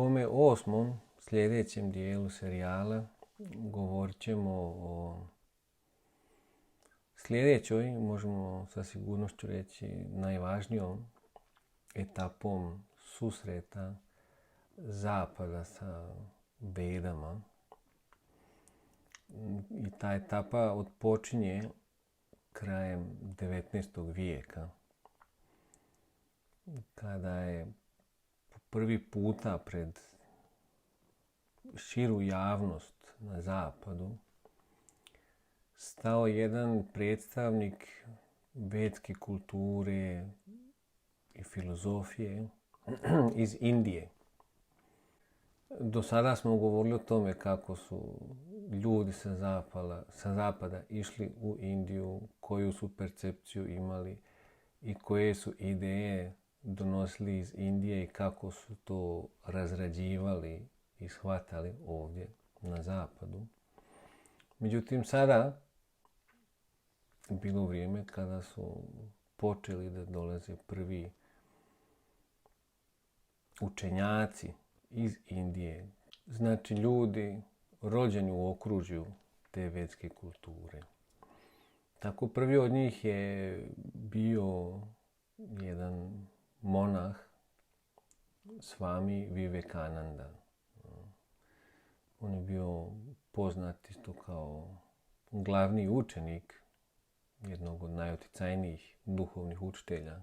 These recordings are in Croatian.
ovome 8. sljedećem dijelu serijala govorit ćemo o sljedećoj, možemo sa sigurnošću reći, najvažnijom etapom susreta Zapada sa Vedama. I ta etapa odpočinje krajem 19. vijeka, kada je prvi puta pred širu javnost na Zapadu stao jedan predstavnik vedske kulture i filozofije iz Indije. Do sada smo govorili o tome kako su ljudi sa zapada išli u Indiju, koju su percepciju imali i koje su ideje donosili iz Indije i kako su to razrađivali i shvatali ovdje na zapadu. Međutim, sada bilo vrijeme kada su počeli da dolaze prvi učenjaci iz Indije. Znači ljudi rođeni u okružju te vedske kulture. Tako prvi od njih je bio jedan monah, Swami Vivekananda. On je bio poznat isto kao glavni učenik jednog od najuticajnijih duhovnih učitelja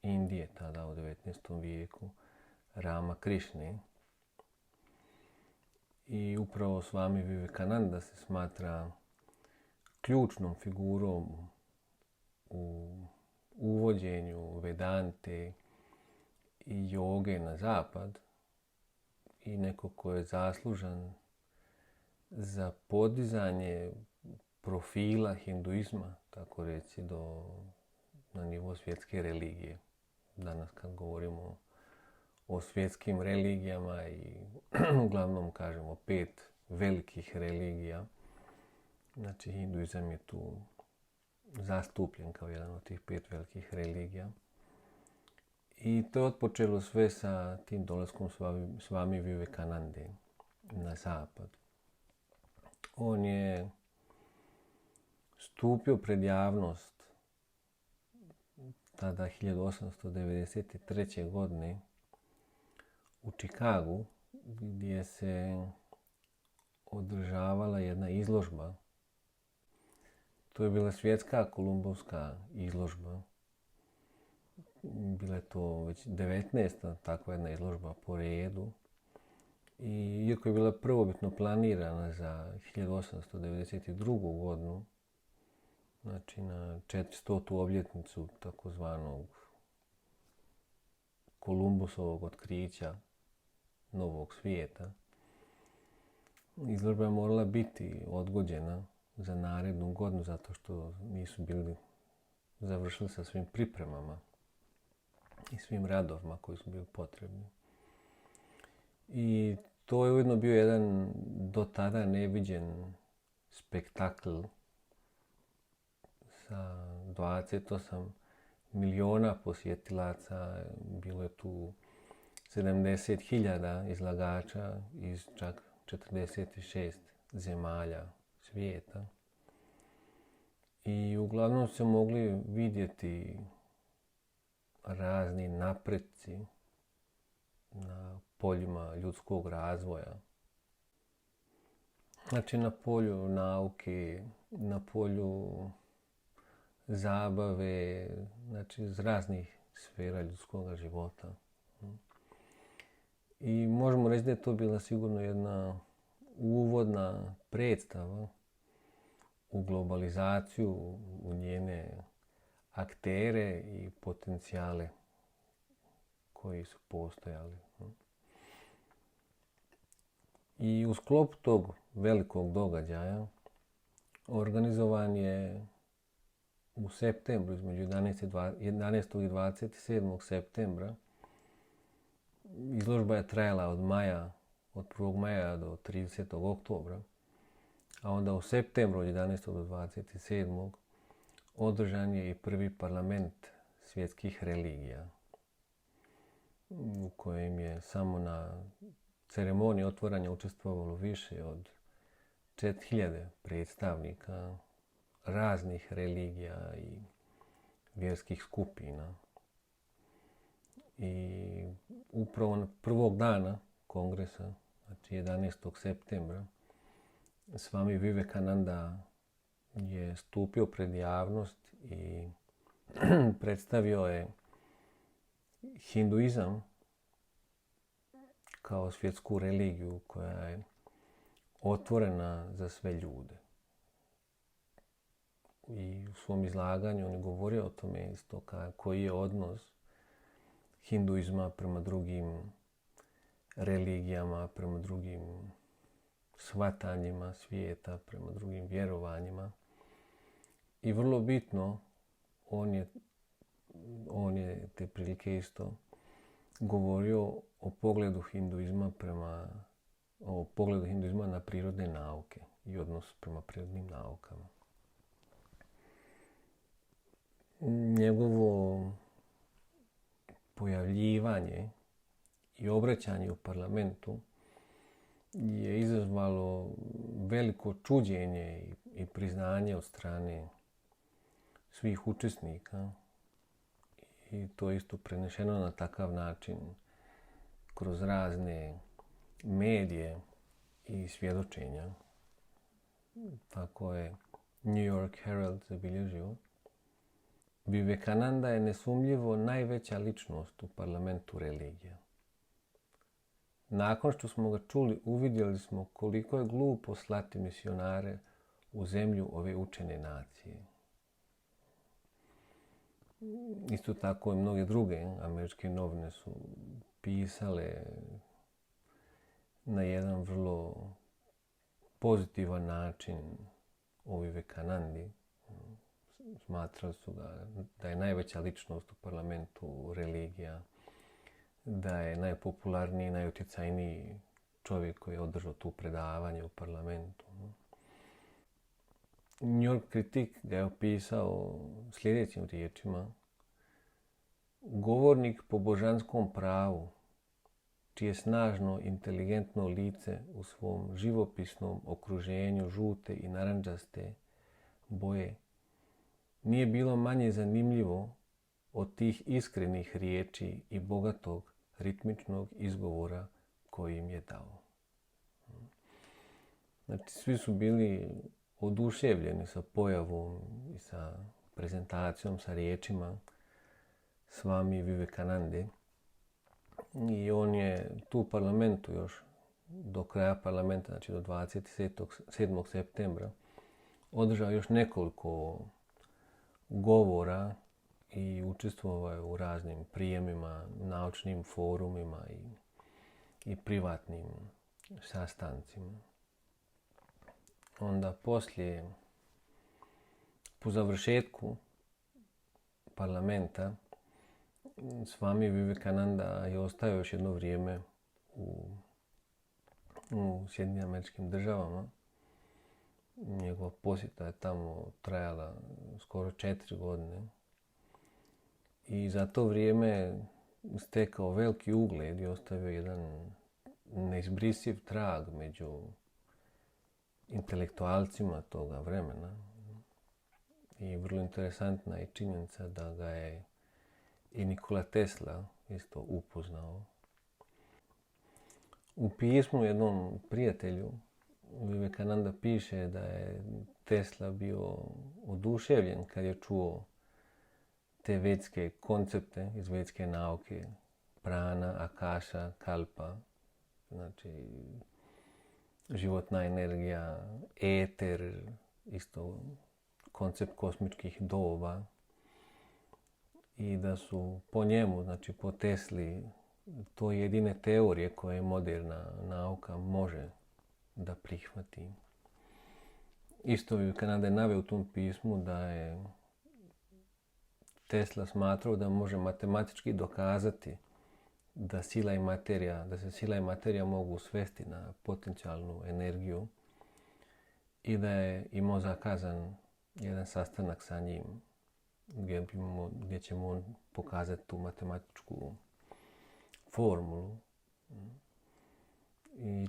Indije tada u 19. vijeku, Rama Krišne. I upravo Swami Vivekananda se smatra ključnom figurom u uvođenju Vedante i joge na zapad i neko ko je zaslužan za podizanje profila hinduizma, tako reći, na nivo svjetske religije. Danas kad govorimo o svjetskim religijama i uglavnom kažemo 5 velikih religija, znači hinduizam je tu zastupljen kao jedan od tih 5 velikih religija. I to je otpočelo sve sa tim dolaskom Swami Vivekanande na zapad. On je stupio pred javnost tada 1893. godine u Čikagu, gdje se održavala jedna izložba. To je bila svjetska kolumbovska izložba. Bila je to već 19. takva jedna izložba po redu. I iako je bila prvobitno planirana za 1892. godinu, znači na 400. obljetnicu takozvanog Kolumbusovog otkrića novog svijeta, izložba je morala biti odgođena za narednu godinu zato što nisu bili završili sa svim pripremama i svim radovima koji su bili potrebni. I to je ujedno bio jedan do tada neviđen spektakl sa 28 miliona posjetilaca. Bilo je tu 70.000 izlagača iz čak 46 zemalja svijeta. I uglavnom se mogli vidjeti razni napreci na poljima ljudskog razvoja. Znači na polju nauke, na polju zabave, znači iz raznih sfera ljudskog života. I možemo reći da je to bila sigurno jedna uvodna predstava u globalizaciju, u njene aktere i potencijale koji su postojali. I u sklopu tog velikog događaja organizovan je u septembru, između 11. i 27. septembra. Izložba je trajala od 1. maja do 30. oktobra, a onda u septembru od 11. do 27. održan je i prvi parlament svjetskih religija, u kojem je samo na ceremoniji otvaranja učestvovalo više od 4000 predstavnika raznih religija i vjerskih skupina. I upravo prvog dana kongresa, znači 11. septembra, Swami Vivekananda je stupio pred javnost i predstavio je hinduizam kao svjetsku religiju koja je otvorena za sve ljude. I u svom izlaganju on je govorio o tome isto koji je odnos hinduizma prema drugim religijama, prema drugim shvatanjima svijeta, prema drugim vjerovanjima. I vrlo bitno, on je te prilike isto govorio o pogledu hinduizma na prirodne nauke i odnos prema prirodnim naukama. Njegovo pojavljivanje i obraćanje u parlamentu je izazvalo veliko čuđenje i priznanje od strane svih učesnika. I to je isto prenešeno na takav način kroz razne medije i svjedočenja. Tako je New York Herald zabilježio. Vivekananda je nesumnjivo najveća ličnost u parlamentu religija. Nakon što smo ga čuli, uvidjeli smo koliko je glupo slati misionare u zemlju ove učene nacije. Isto tako i mnoge druge američke novine su pisale na jedan vrlo pozitivan način o Vivekanandi. Smatrali su da je najveća ličnost u parlamentu religija, da je najpopularniji, najutjecajniji čovjek koji je održao tu predavanje u parlamentu. New York Critic ga je opisao sljedećim riječima: govornik po božanskom pravu, čije snažno, inteligentno lice u svom živopisnom okruženju žute i narandžaste boje nije bilo manje zanimljivo od tih iskrenih riječi i bogatog ritmičnog izgovora koji im je dao. Znači, svi su bili oduševljeni sa pojavom i sa prezentacijom, sa riječima Swami Vivekanande. I on je tu u parlamentu još do kraja parlamenta, znači do 27. septembra, održao još nekoliko govora i učestvovao u raznim prijemima, naučnim forumima i privatnim sastancima. Onda poslije, po završetku parlamenta, Swami Vivekananda je ostao još jedno vrijeme u Sjedinjenim Američkim Državama. Njegova posjeta je tamo trajala skoro 4 godine. I za to vrijeme stekao veliki ugled i ostavio jedan neizbrisiv trag među intelektualcima toga vremena. I vrlo interesantna je činjenica da ga je i Nikola Tesla isto upoznao. U pismu jednom prijatelju Vivekananda piše da je Tesla bio oduševljen kad je čuo te vedske koncepte iz vedske nauke, prana, akasha, kalpa, znači životna energija, eter, isto koncept kosmičkih doba, i da su po njemu, znači po Tesli, to jedine teorije koje moderna nauka može da prihvati. Isto Vivekananda je naveo u tom pismu da je Tesla smatrao da može matematički dokazati da se sila i materija mogu svesti na potencijalnu energiju i da je imao zakazan jedan sastanak sa njim gdje će mu on pokazati tu matematičku formulu.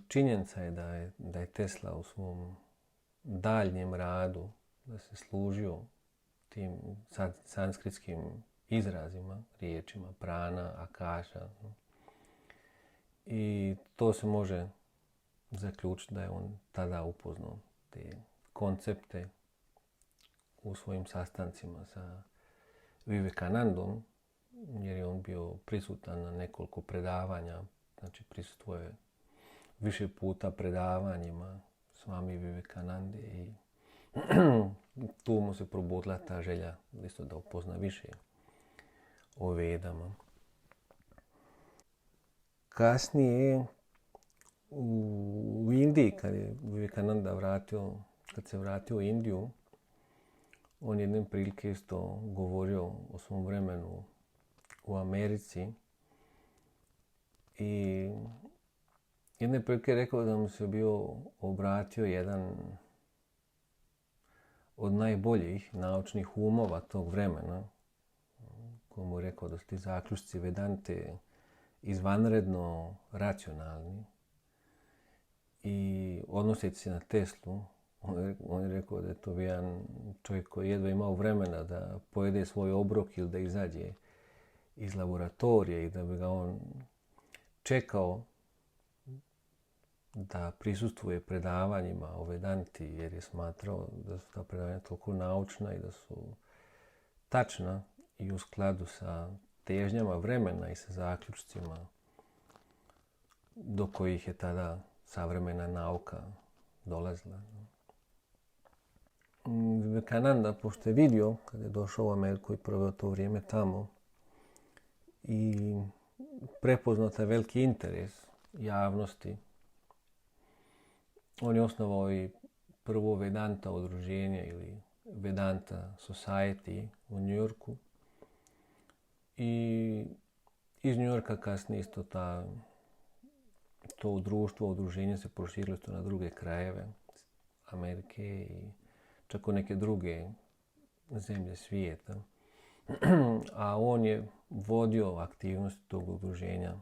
činjenica je da je Tesla u svom daljnjem radu, da se služio tim sanskritskim izrazima, riječima prana, akaša. I to se može zaključiti da je on tada upoznao te koncepte u svojim sastancima sa Vivekanandom, jer je on bio prisutan na nekoliko predavanja, znači prisustvuje više puta predavanjima Swami Vivekanande i tu mu se probudila ta želja isto da upozna više o Vedama. Kasnije u Indiji, kad se vratio u Indiju, on jedne prilike isto govorio o svom vremenu u Americi i jedne prilike je rekao da mu se bio obratio jedan od najboljih naučnih umova tog vremena, koji mu je rekao da su ti zaključci Vedante izvanredno racionalni i odnoseći se na Teslu, on je rekao da je to jedan čovjek koji jedva imao vremena da pojede svoj obrok ili da izađe iz laboratorije i da bi ga on čekao da prisustvuje predavanjima o Vedanti, jer je smatrao da su ta predavanja toliko naučna i da su tačna i u skladu sa težnjama vremena i sa zaključcima do kojih je tada savremena nauka dolazila. Vivekananda, pošto je vidio, kad je došao u Ameriku i proveo to vrijeme tamo, i prepoznao taj veliki interes javnosti, on je osnovao i prvo Vedanta udruženje ili Vedanta Society u New Yorku. I iz New Yorka kasnije isto to društvo, udruženje se proširilo isto na druge krajeve Amerike i čak u neke druge zemlje svijeta. A on je vodio aktivnosti tog udruženja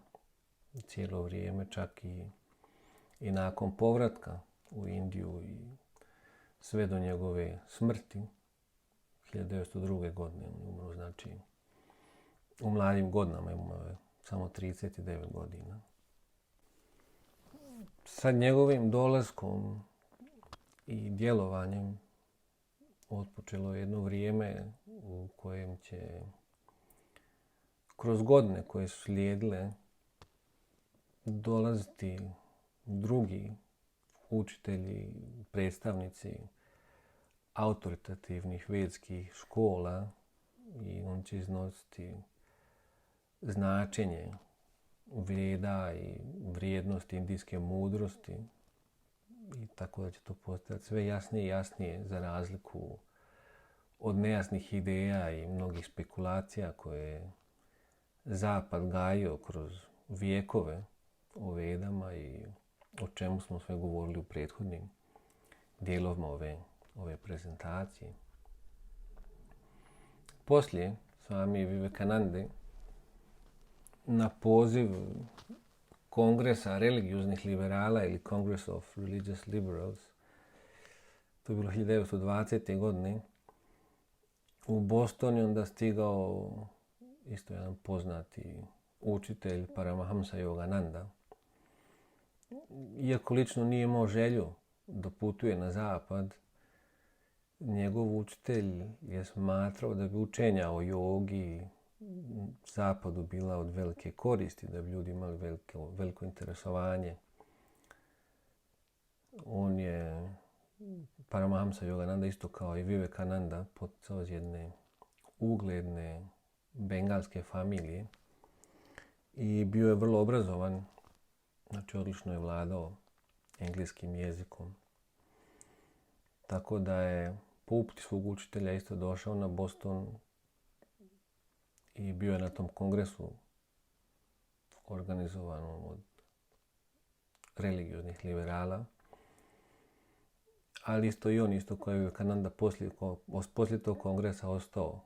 cijelo vrijeme, čak i nakon povratka u Indiju i sve do njegove smrti 1902. godine. On umro, znači, u mladim godinama, imao je samo 39 godina. Sa njegovim dolaskom i djelovanjem otpočelo je jedno vrijeme u kojem će kroz godine koje su slijedile dolaziti drugi učitelji, predstavnici autoritativnih vedskih škola i on će iznositi značenje Veda i vrijednosti indijske mudrosti i tako da će to postati sve jasnije i jasnije za razliku od nejasnih ideja i mnogih spekulacija koje je Zapad gajio kroz vijekove o Vedama i o čemu smo sve govorili u prethodnim dijelovima ove prezentacije. Poslije Swami Vivekanande na poziv kongresa religioznih liberala ili Congress of Religious Liberals, to je bilo 1920. godine, u Boston je onda stigao isto jedan poznati učitelj Paramahamsa Yogananda. Iako lično nije imao želju da putuje na zapad, njegov učitelj je smatrao da bi učenja o jogi zapadu bila od velike koristi, da bi ljudi imali veliko interesovanje. On je Paramahamsa Yogananda isto kao i Vivekananda poticao iz jedne ugledne bengalske familije i bio je vrlo obrazovan, znači odlično je vladao engleskim jezikom. Tako da je po uputi svog učitelja isto došao na Boston i bio je na tom kongresu organizovanom od religioznih liberala. Ali isto i on, isto kao je Vivekananda poslije tog kongresa ostao,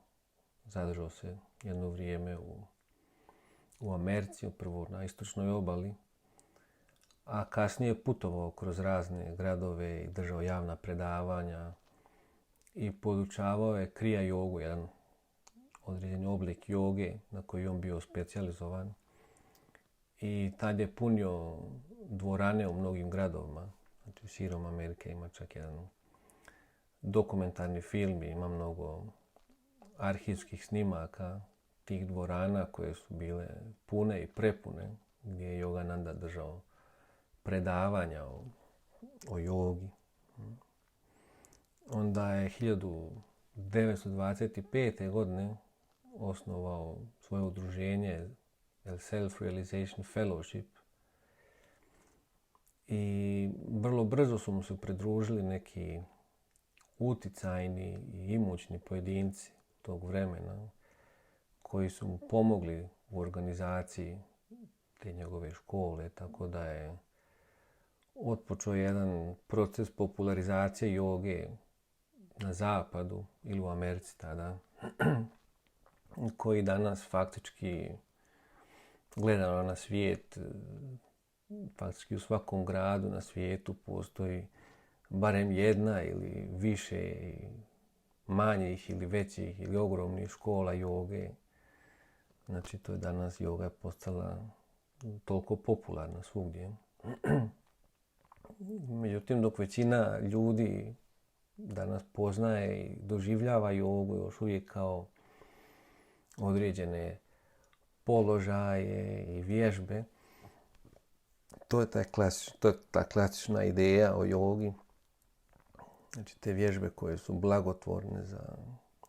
zadržao se jedno vrijeme u Americi, prvo na istočnoj obali, a kasnije putovao kroz razne gradove i držao javna predavanja i podučavao je kriya jogu, jedan određeni oblik joge na koji je on bio specijalizovan. I tad je punio dvorane u mnogim gradovima. Znači, širom Amerike ima čak jedan dokumentarni film, ima mnogo arhivskih snimaka tih dvorana koje su bile pune i prepune, gdje je Yogananda držao predavanja o jogi. Onda je 1925. godine osnovao svoje udruženje Self-Realization Fellowship i vrlo brzo su mu se pridružili neki uticajni i imućni pojedinci tog vremena koji su mu pomogli u organizaciji te njegove škole, tako da je otpočeo jedan proces popularizacije joge na zapadu ili u Americi tada, koji danas faktički gledano na svijet, faktički u svakom gradu na svijetu postoji barem jedna ili više manjih ili većih ili ogromnih škola joge. Znači, to je danas joga postala toliko popularna svugdje. Međutim, dok većina ljudi danas poznaje i doživljava jogu još uvijek kao određene položaje i vježbe, to je ta klasična ideja o jogi. Znači, te vježbe koje su blagotvorne za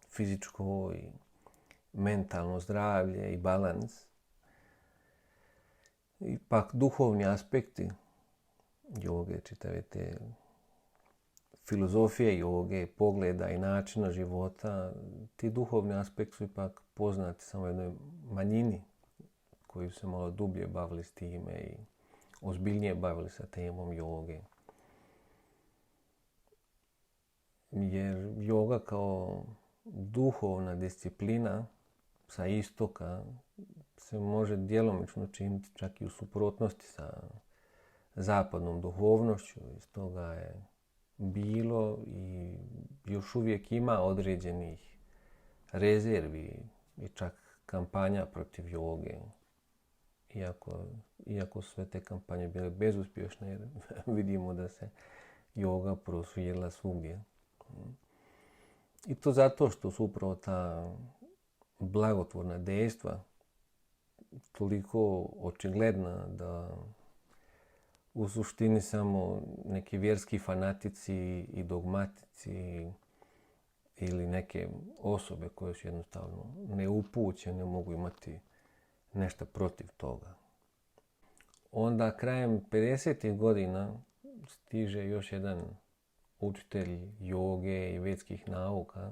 fizičko i mentalno zdravlje i balans. I pak duhovni aspekti joge, čitave te filozofije joge, pogleda i načina života, ti duhovni aspekti su ipak poznati samo jednoj manjini koji su se malo dublje bavili s time i ozbiljnije bavili sa temom joge. Jer joga kao duhovna disciplina sa istoka se može djelomično činiti čak i u suprotnosti sa zapadnom duhovnošću. Iz toga je bilo i još uvijek ima određenih rezervi i čak kampanja protiv joge. Iako sve te kampanje bile bezuspješne, jer vidimo da se joga proširila svugdje. I to zato što su upravo ta blagotvorna dejstva toliko očigledna da u suštini samo neki vjerski fanatici i dogmatici ili neke osobe koje su jednostavno neupućene mogu imati nešto protiv toga. Onda krajem 50. godina stiže još jedan učitelj joge i vedskih nauka.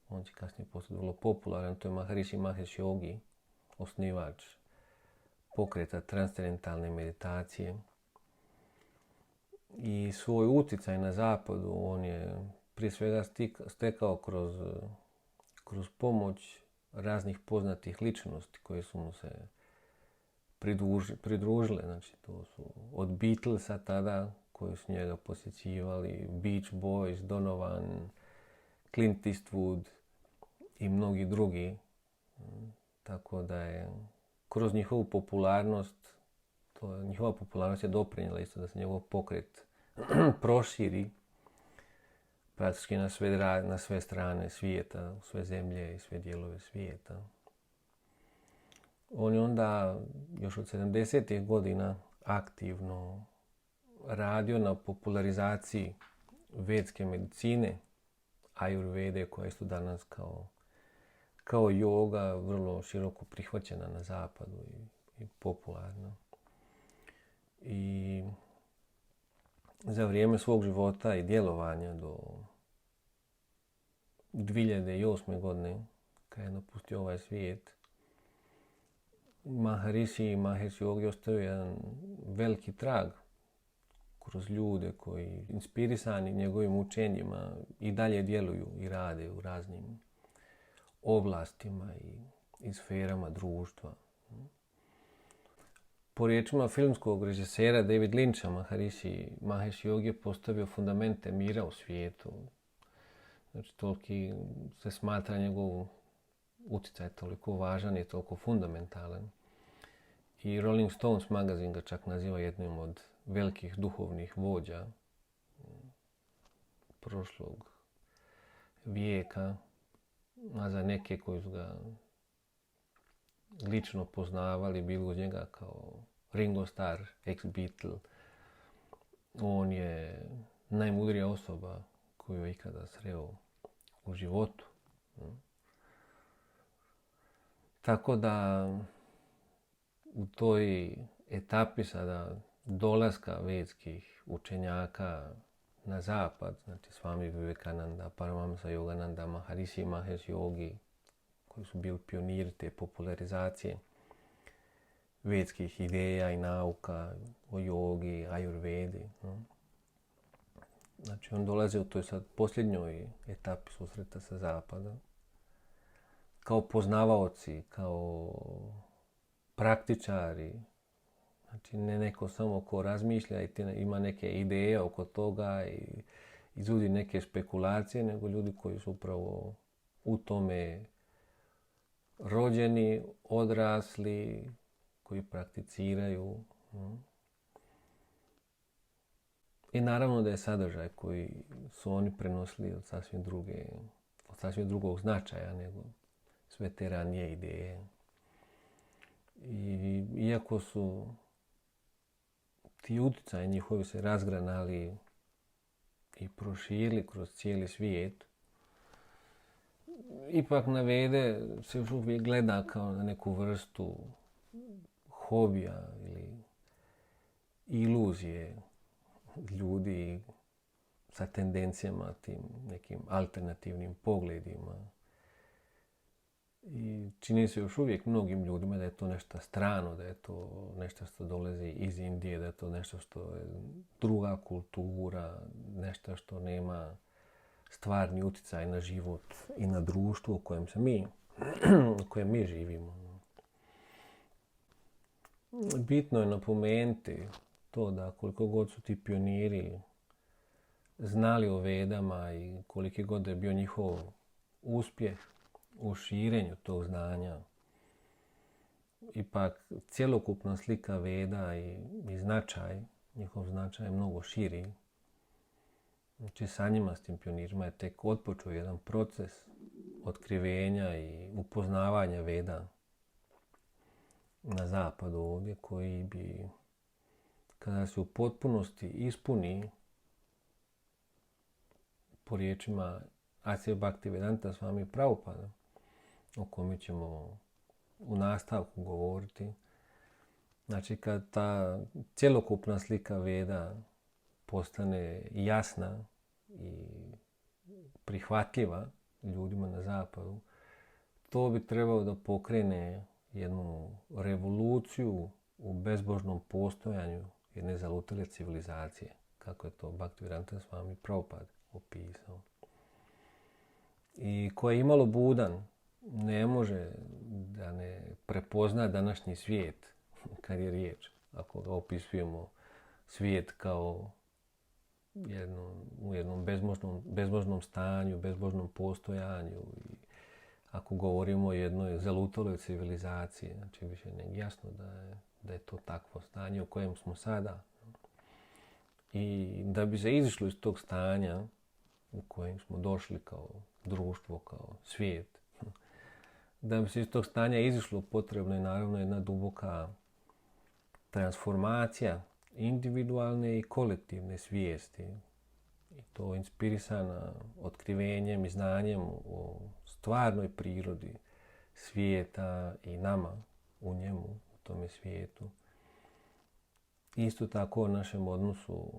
On će kasnije postati vrlo popularan, to je Maharishi Mahesh Yogi, osnivač pokreta transcendentalne meditacije. I svoj utjecaj na zapadu on je prije svega stekao kroz pomoć raznih poznatih ličnosti koje su mu se pridružile. Znači, to su od Beatlesa tada, koji su njega posjećivali, Beach Boys, Donovan, Clint Eastwood i mnogi drugi. Tako da je kroz njihovu popularnost, njihova popularnost je doprinijela isto da se njegov pokret proširi praktički na sve strane svijeta, u sve zemlje i sve dijelove svijeta. On je onda još od 70. godina aktivno radio na popularizaciji vedske medicine, ajurvede, koja je isto danas kao joga vrlo široko prihvaćena na zapadu i popularna. I za vrijeme svog života i djelovanja do 2008. godine, kad je napustio ovaj svijet, Maharishi Mahesh Yogi ostavio jedan veliki trag kroz ljude koji, inspirisani njegovim učenjima, i dalje djeluju i rade u raznim oblastima i sferama društva. Po riječima filmskog režisera David Lyncha, Maharishi Mahesh Yogi je postavio fundamente mira u svijetu. Znači, toliki se smatra njegov utjecaj toliko važan i toliko fundamentalan. I Rolling Stones magazin ga čak naziva jednim od velikih duhovnih vođa prošlog vijeka, a za neke koji su ga lično poznavali, bili od njega kao Ringo Starr, ex-Beatle. On je najmudrija osoba koju je ikada sreo u životu. Tako da u toj etapi sada dolaska vedskih učenjaka na zapad, znači Swami Vivekananda, Paramahamsa Yogananda, Maharishi Mahesh Yogi, koji su bili pioniri te popularizacije vedskih ideja i nauka o jogi, ajurvedi. Znači on dolazi u toj sad posljednjoj etapi susreta sa zapada kao poznavaoci, kao praktičari, znači ne neko samo ko razmišlja i ima neke ideje oko toga i izvodi neke spekulacije, nego ljudi koji su upravo u tome rođeni, odrasli, koji prakticiraju. I naravno da je sadržaj koji su oni prenosili od sasvim drugog značaja nego sve te ranije ideje. I iako su ti utjecaji njihovi se razgranali i proširili kroz cijeli svijet, ipak na vede se još uvijek gleda kao na neku vrstu hobija ili iluzije ljudi sa tendencijama, tim nekim alternativnim pogledima. I čini se još uvijek mnogim ljudima da je to nešto strano, da je to nešto što dolazi iz Indije, da je to nešto što je druga kultura, nešto što nema stvarni utjecaj na život i na društvo u kojem mi živimo. Bitno je napomenuti to da koliko god su ti pioniri znali o vedama i koliki god je bio njihov uspjeh u širenju tog znanja, ipak cjelokupna slika veda i značaj, njihov značaj je mnogo širi. Znači sa njima, s tim pionirima, je tek otpočeo jedan proces otkrivenja i upoznavanja veda na zapadu ovdje, koji bi, kada se u potpunosti ispuni, po riječima Asya Bhaktivedanta Swami Prabhupada, o kome ćemo u nastavku govoriti. Znači kad ta cjelokupna slika veda postane jasna i prihvatljiva ljudima na zapadu, to bi trebalo da pokrene jednu revoluciju u bezbožnom postojanju jedne zalutale civilizacije, kako je to Bhaktivedanta Swami Prabhupada opisao. I ko je imalo budan, ne može da ne prepozna današnji svijet, kad je riječ, ako ga opisujemo svijet kao u jednom bezbožnom stanju, bezbožnom postojanju. I ako govorimo o jednoj zalutaloj civilizaciji, znači više je jasno da je to takvo stanje u kojem smo sada. I da bi se izišlo iz tog stanja u kojem smo došli kao društvo, kao svijet, da bi se iz tog stanja izišlo, potrebna je naravno jedna duboka transformacija individualne i kolektivne svijesti. I to inspirisana otkrivenjem i znanjem o stvarnoj prirodi svijeta i nama u njemu, u tome svijetu. Isto tako o našem odnosu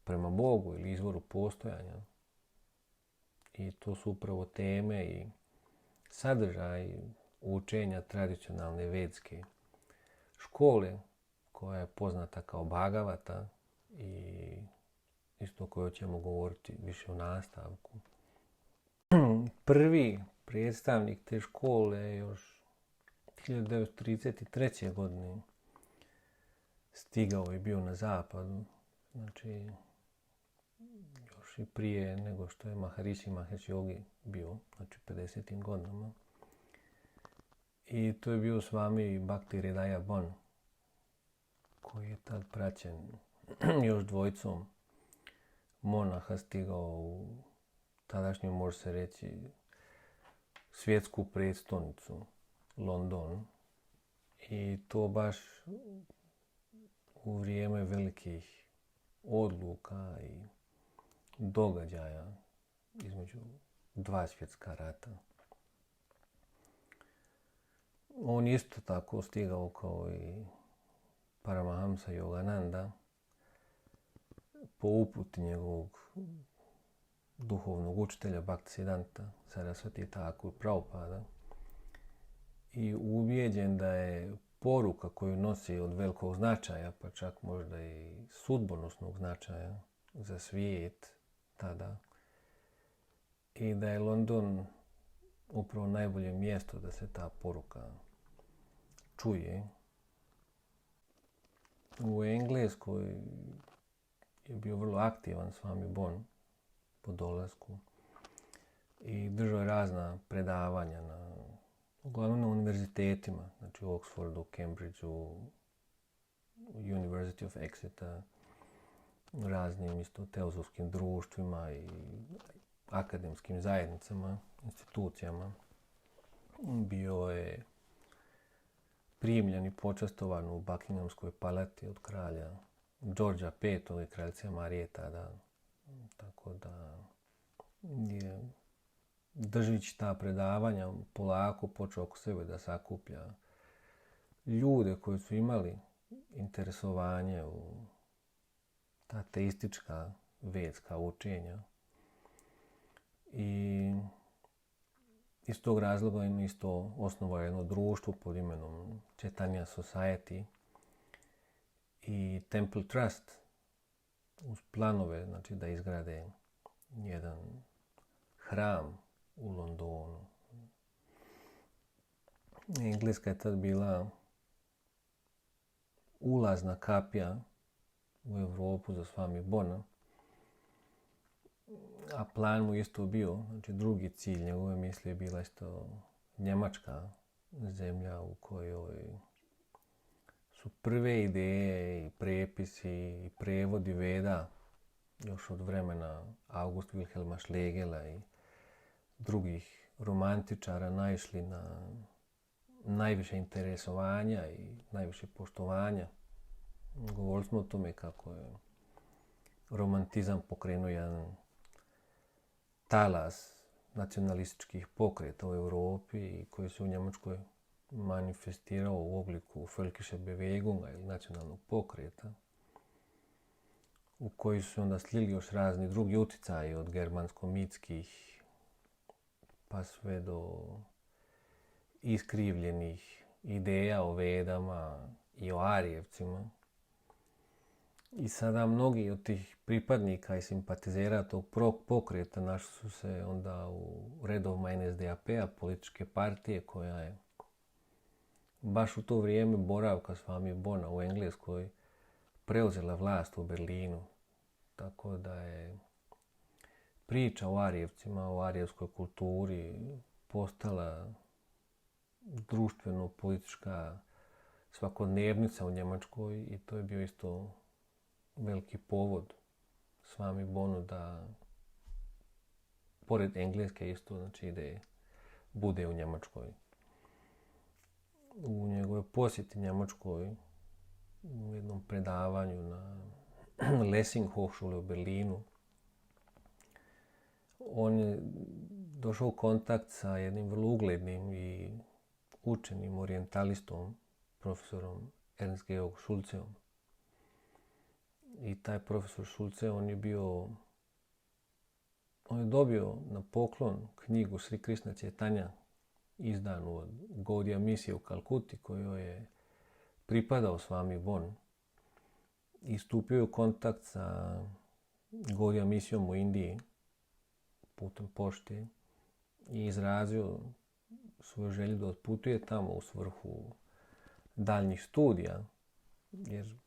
prema Bogu ili izvoru postojanja. I to su upravo teme i sadržaj učenja tradicionalne vedske škole, koja je poznata kao Bhagavata i isto o kojoj ćemo govoriti više u nastavku. Prvi predstavnik te škole je još 1933. godine stigao je bio na zapadu, znači još i prije nego što je Maharishi Mahesh Yogi bio, znači 50. godinama. I to je bio Swami Bhakti Hridaya Bon, koji je tad praćen još dvojicom monaha, stigao u tadašnju, može se reći, svjetsku prijestolnicu, London. I to baš u vrijeme velikih odluka i događaja između dva svjetska rata. On je isto tako stigao kao i Paramahamsa Yogananda po uputi njegovog duhovnog učitelja Bhaktisiddhanta Sarasvati Thakur Prabhupada i ubijeđen da je poruka koju nosi od velikog značaja, pa čak možda i sudbonosnog značaja za svijet tada, i da je London upravo najbolje mjesto da se ta poruka čuje. U Engleskoj je bio vrlo aktivan Swami Bon po dolasku i držao razna predavanja uglavnom na univerzitetima, znači u Oxfordu, Cambridgeu, University of Exeter, raznim isto teozofskim društvima i akademskim zajednicama, institucijama. Bio je primljen i počastovan u Buckinghamskoj palati od kralja Georgea V i kraljice Marije tada. Tako da je, držeći ta predavanja, polako počeo oko sebe da sakuplja ljude koji su imali interesovanje u ta teistička vedska učenja. I iz tog razloga im isto osnovao jedno društvo pod imenom Chaitanya Society i Temple Trust uz planove, znači, da izgrade jedan hram u Londonu. Engleska je tad bila ulazna kapija u Europu za Swami Bona, a plan mu isto bio, znači drugi cilj njegove misli je bila isto Njemačka, zemlja u kojoj su prve ideje i prepisi i prevodi Veda još od vremena August Wilhelma Schlegela i drugih romantičara naišli na najviše interesovanja i najviše poštovanja. Govorili smo o tome kako je romantizam pokrenuo jedan talas nacionalističkih pokreta u Europi i koji se u Njemačkoj manifestirao u obliku Völkische Bewegunga ili nacionalnog pokreta, u koji su onda slili još razni drugi utjecaji od germansko-mitskih pa sve do iskrivljenih ideja o Vedama i o Arijevcima. I sada mnogi od tih pripadnika i simpatizera tog pokreta našli su se onda u redovima NSDAP-a, političke partije koja je baš u to vrijeme boravka Swami Bona u Engleskoj preuzela vlast u Berlinu. Tako da je priča o Arijevcima, o arijevskoj kulturi postala društveno-politička svakodnevnica u Njemačkoj i to je bio isto veliki povod Swami Bonu da pored engleske isto, znači, da bude u Njemačkoj. U njegovoj posjeti Njemačkoj, u jednom predavanju na Lessing Hochschule u Berlinu, on je došao u kontakt sa jednim vrlo uglednim i učenim orijentalistom, profesorom Ernst Georg Schulzeom. I taj profesor Schulze, on je dobio na poklon knjigu Sri Krishna Chaitanya, izdanu od Gaudiya misije u Kalkuti, kojoj je pripadao Swami Bon. I stupio je u kontakt sa Gaudiya misijom u Indiji putem pošte i izrazio svoju želju da otputuje tamo u svrhu daljnjih studija, jer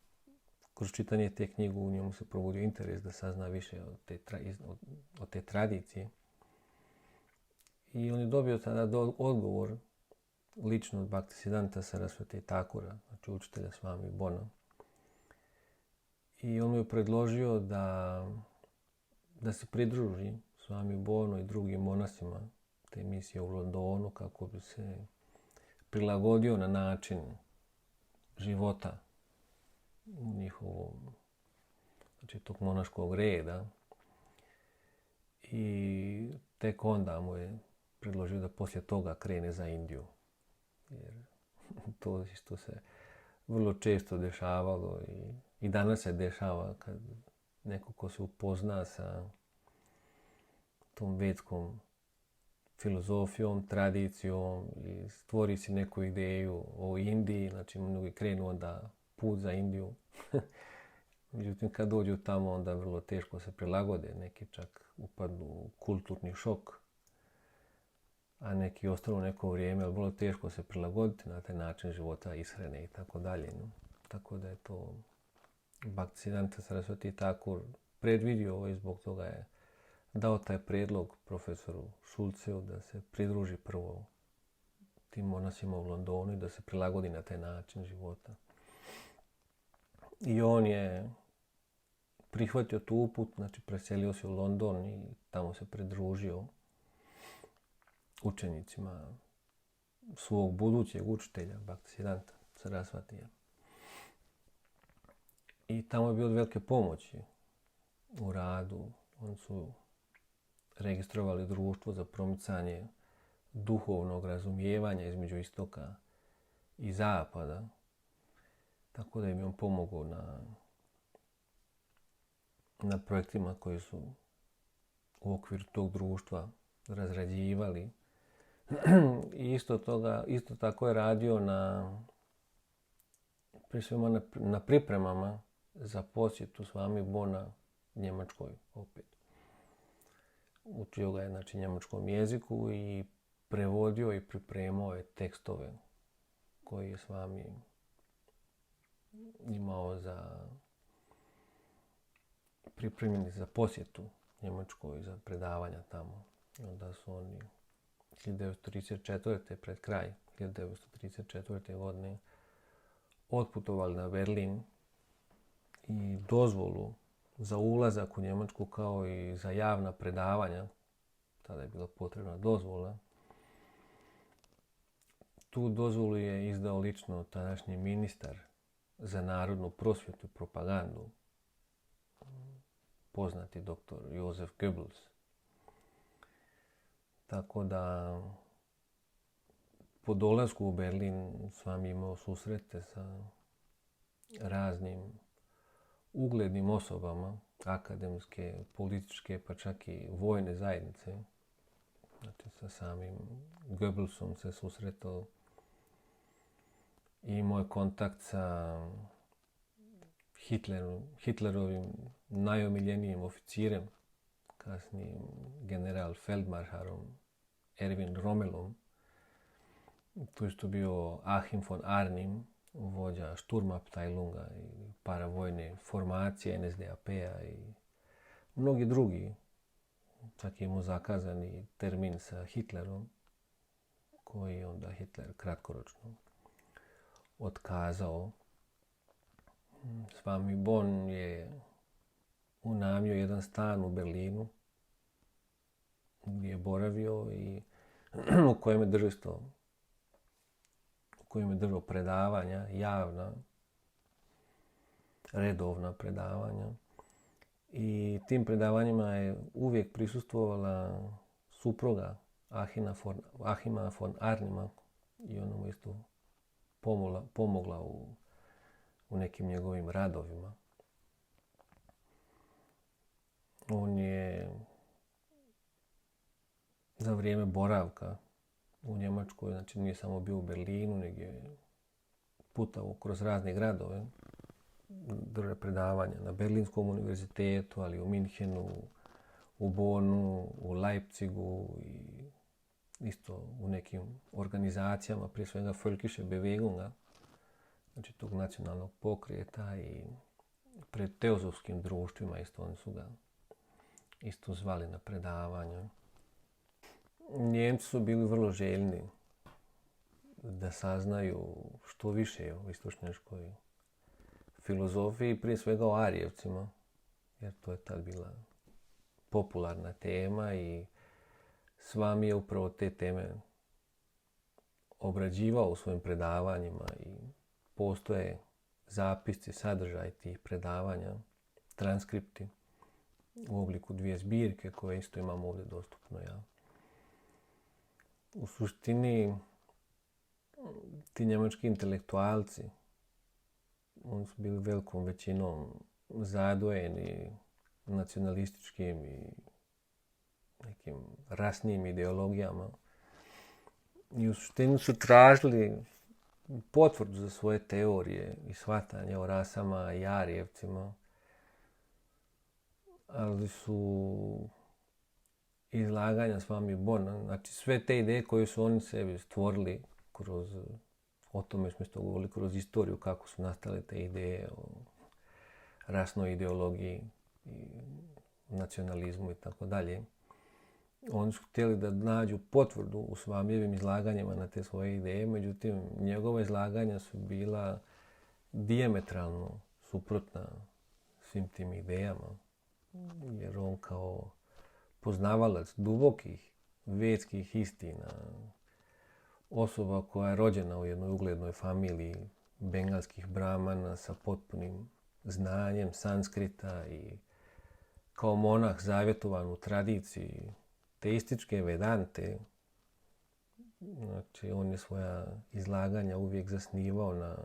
kroz čitanje te knjige u njemu se probudio interes da sazna više od te tradicije. I on je dobio tada odgovor lično od Bhaktisiddhanta Sarasvati Thakura, znači učitelja Swami Bona. I on mu je predložio da se pridruži Swami Bonu i drugim monasima te misije u Londonu kako bi se prilagodio na način života u njihovom, znači tog monaškog reda. I tek onda mu je predložio da poslije toga krene za Indiju. Jer to isto se vrlo često dešavalo i danas se dešava kad neko ko se upozna sa tom vedskom filozofijom, tradicijom i stvori si neku ideju o Indiji, znači mnogi krenu onda put za Indiju. Međutim, kad dođu tamo, onda vrlo teško se prilagode, neki čak upadnu u kulturni šok, a neki ostanu neko vrijeme, ali vrlo teško se prilagoditi na taj način života, ishrane i tako dalje. Tako da je to Bhaktisiddhanta Sarasvati Thakur predvidio i zbog toga je dao taj prijedlog profesoru Schulzeu da se pridruži prvo tim monasima u Londonu i da se prilagodi na taj način života. I on je prihvatio tu uput, znači preselio se u London i tamo se pridružio učenicima svog budućeg učitelja, Bhaktisiddhanta Sarasvatija. I tamo je bio od velike pomoći u radu. Oni su registrovali društvo za promicanje duhovnog razumijevanja između istoka i zapada. Tako da im je on pomogao na projektima koji su u okviru tog društva razrađivali. I isto tako je radio na pripremama za posjetu Swami Bona Njemačkoj opet. Učio ga je znači njemačkom jeziku i prevodio i pripremao je tekstove koje je Swami imao pripremljeni za posjetu Njemačkoj i za predavanja tamo. I onda su oni 1934. pred kraj 1934. godine otputovali na Berlin i dozvolu za ulazak u Njemačku kao i za javna predavanja, tada je bila potrebna dozvola. Tu dozvolu je izdao lično tadašnji ministar za narodnu prosvjetu i propagandu, poznati doktor Josef Goebbels. Tako da po dolasku u Berlin Swami imao susrete sa raznim uglednim osobama, akademske, političke, pa čak i vojne zajednice. Znači sa samim Goebbelsom se susretao i imao je kontakt sa Hitlerovim najomiljenijim oficirem, kasnijim general Feldmaršalom Erwin Rommelom. Tu isto bio Achim von Arnim, vođa Sturmabteilunga i paravojne formacije NSDAP-a i mnogi drugi. Čak je imao zakazani termin sa Hitlerom, koji je onda Hitler kratkoročno otkazao. Swami Bon je unajmio jedan stan u Berlinu gdje je boravio i u kojem je držao predavanja, javna, redovna predavanja. I tim predavanjima je uvijek prisustvovala supruga Achima von Arnima i ona mu isto pomogla u nekim njegovim radovima. On je za vrijeme boravka u Njemačkoj, znači nije samo bio u Berlinu, nego je putao kroz razne gradove, držao predavanja na Berlinskom univerzitetu, ali u Minhenu, u Bonu, u Leipzigu i isto u nekim organizacijama, prije svega Völkische Bewegunga, znači tog nacionalnog pokreta i pred teozofskim društvima, isto oni su ga isto zvali na predavanja. Njemci su bili vrlo željni da saznaju što više o istočnjačkoj filozofiji, prije svega o Arijevcima, jer to je tad bila popularna tema i Swami je upravo te teme obrađivao u svojim predavanjima i postoje zapisci, sadržaj tih predavanja, transkripti u obliku 2 zbirke koje isto imamo ovdje dostupno. Ja. U suštini, ti njemački intelektualci, oni su bili velikom većinom zadojeni nacionalističkim i nekim rasnim ideologijama. I u suštini su tražili potvrdu za svoje teorije i shvatanje o rasama i Arijevcima, ali su izlaganja Swami Bona, znači sve te ideje koje su oni sebi stvorili kroz, o tome smo isto govorili, kroz istoriju, kako su nastale te ideje o rasnoj ideologiji i nacionalizmu i tako dalje. Oni su htjeli da nađu potvrdu u Swamijevim izlaganjima na te svoje ideje, međutim, njegova izlaganja su bila dijametralno suprotna svim tim idejama, jer on kao poznavalac dubokih vedskih istina, osoba koja je rođena u jednoj uglednoj familiji bengalskih bramana sa potpunim znanjem sanskrita i kao monah zavjetovan u tradiciji teističke vedante, znači on je svoja izlaganja uvijek zasnivao na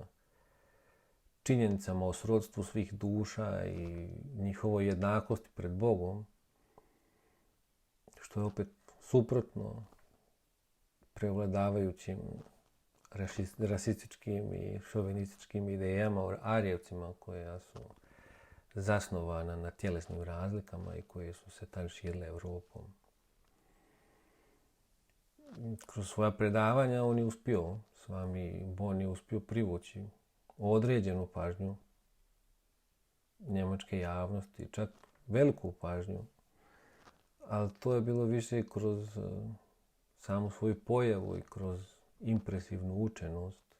činjenicama o srodstvu svih duša i njihovoj jednakosti pred Bogom, što je opet suprotno prevladavajućim rasističkim i šovinističkim idejama o Arijevcima, koja su zasnovana na tjelesnim razlikama i koje su se tad širile Europom. Kroz svoja predavanja on je uspio, Swami Bon je uspio privući određenu pažnju njemačke javnosti, čak veliku pažnju, ali to je bilo više kroz samu svoju pojavu i kroz impresivnu učenost,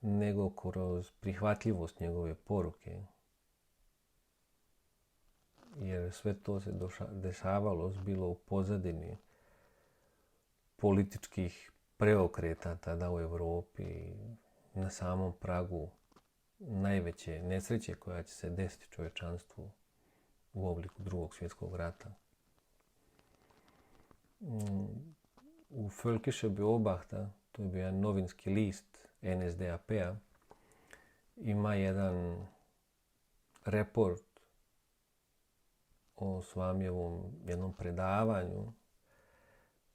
nego kroz prihvatljivost njegove poruke. Jer sve to se dešavalo bilo u pozadini političkih preokreta tada u Europi, na samom pragu najveće nesreće koja će se desiti čovječanstvu u obliku Drugog svjetskog rata. U Völkische Beobachter, to je bio jedan novinski list NSDAP-a, ima jedan report o Swamijevom jednom predavanju,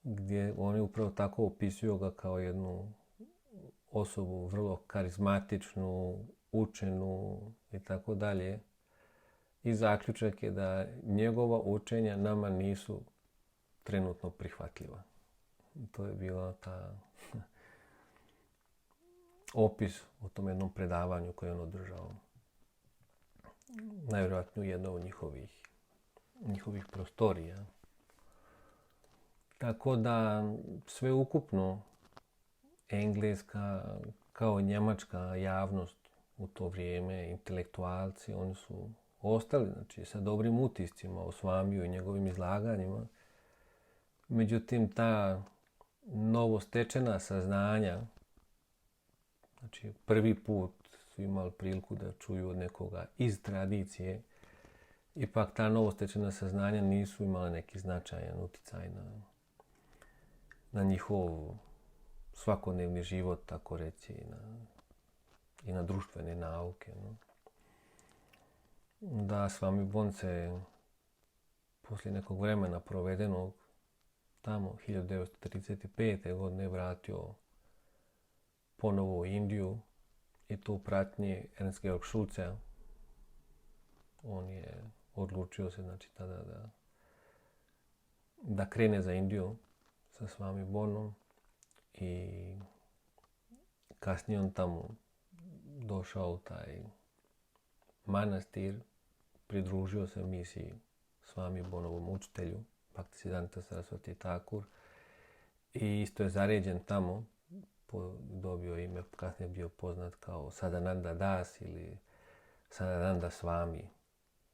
gdje oni upravo tako opisuju ga kao jednu osobu vrlo karizmatičnu, učenu i tako dalje. I zaključak je da njegova učenja nama nisu trenutno prihvatljiva. To je bila ta opis o tom jednom predavanju koje je on održao. Najvjerojatnije jedno od njihovih prostorija. Tako da sve ukupno engleska kao njemačka javnost u to vrijeme, intelektualci, oni su ostali, znači, sa dobrim utiscima o Swamiju i njegovim izlaganjima. Međutim, ta novostečena saznanja, znači prvi put su imali priliku da čuju od nekoga iz tradicije, ipak ta novostečena saznanja nisu imala neki značajan utjecaj na njihov svakodnevni život, tako reći, i na društvene nauke. No. Da Swami Bon se poslije nekog vremena provedenog tamo 1935. godine vratio ponovo u Indiju i to u pratnji Ernst Georg Schulzea. On je odlučio se, znači, tada da krene za Indiju sa Swami Bonom i kasnije on tamo došao u taj manastir, pridružio se misiji Swami Bonovom učitelju, Bhaktisiddhanta Saraswati Thakur, i isto je zaređen tamo, dobio ime, kasnije bio poznat kao Sadananda Das ili Sadananda Swami.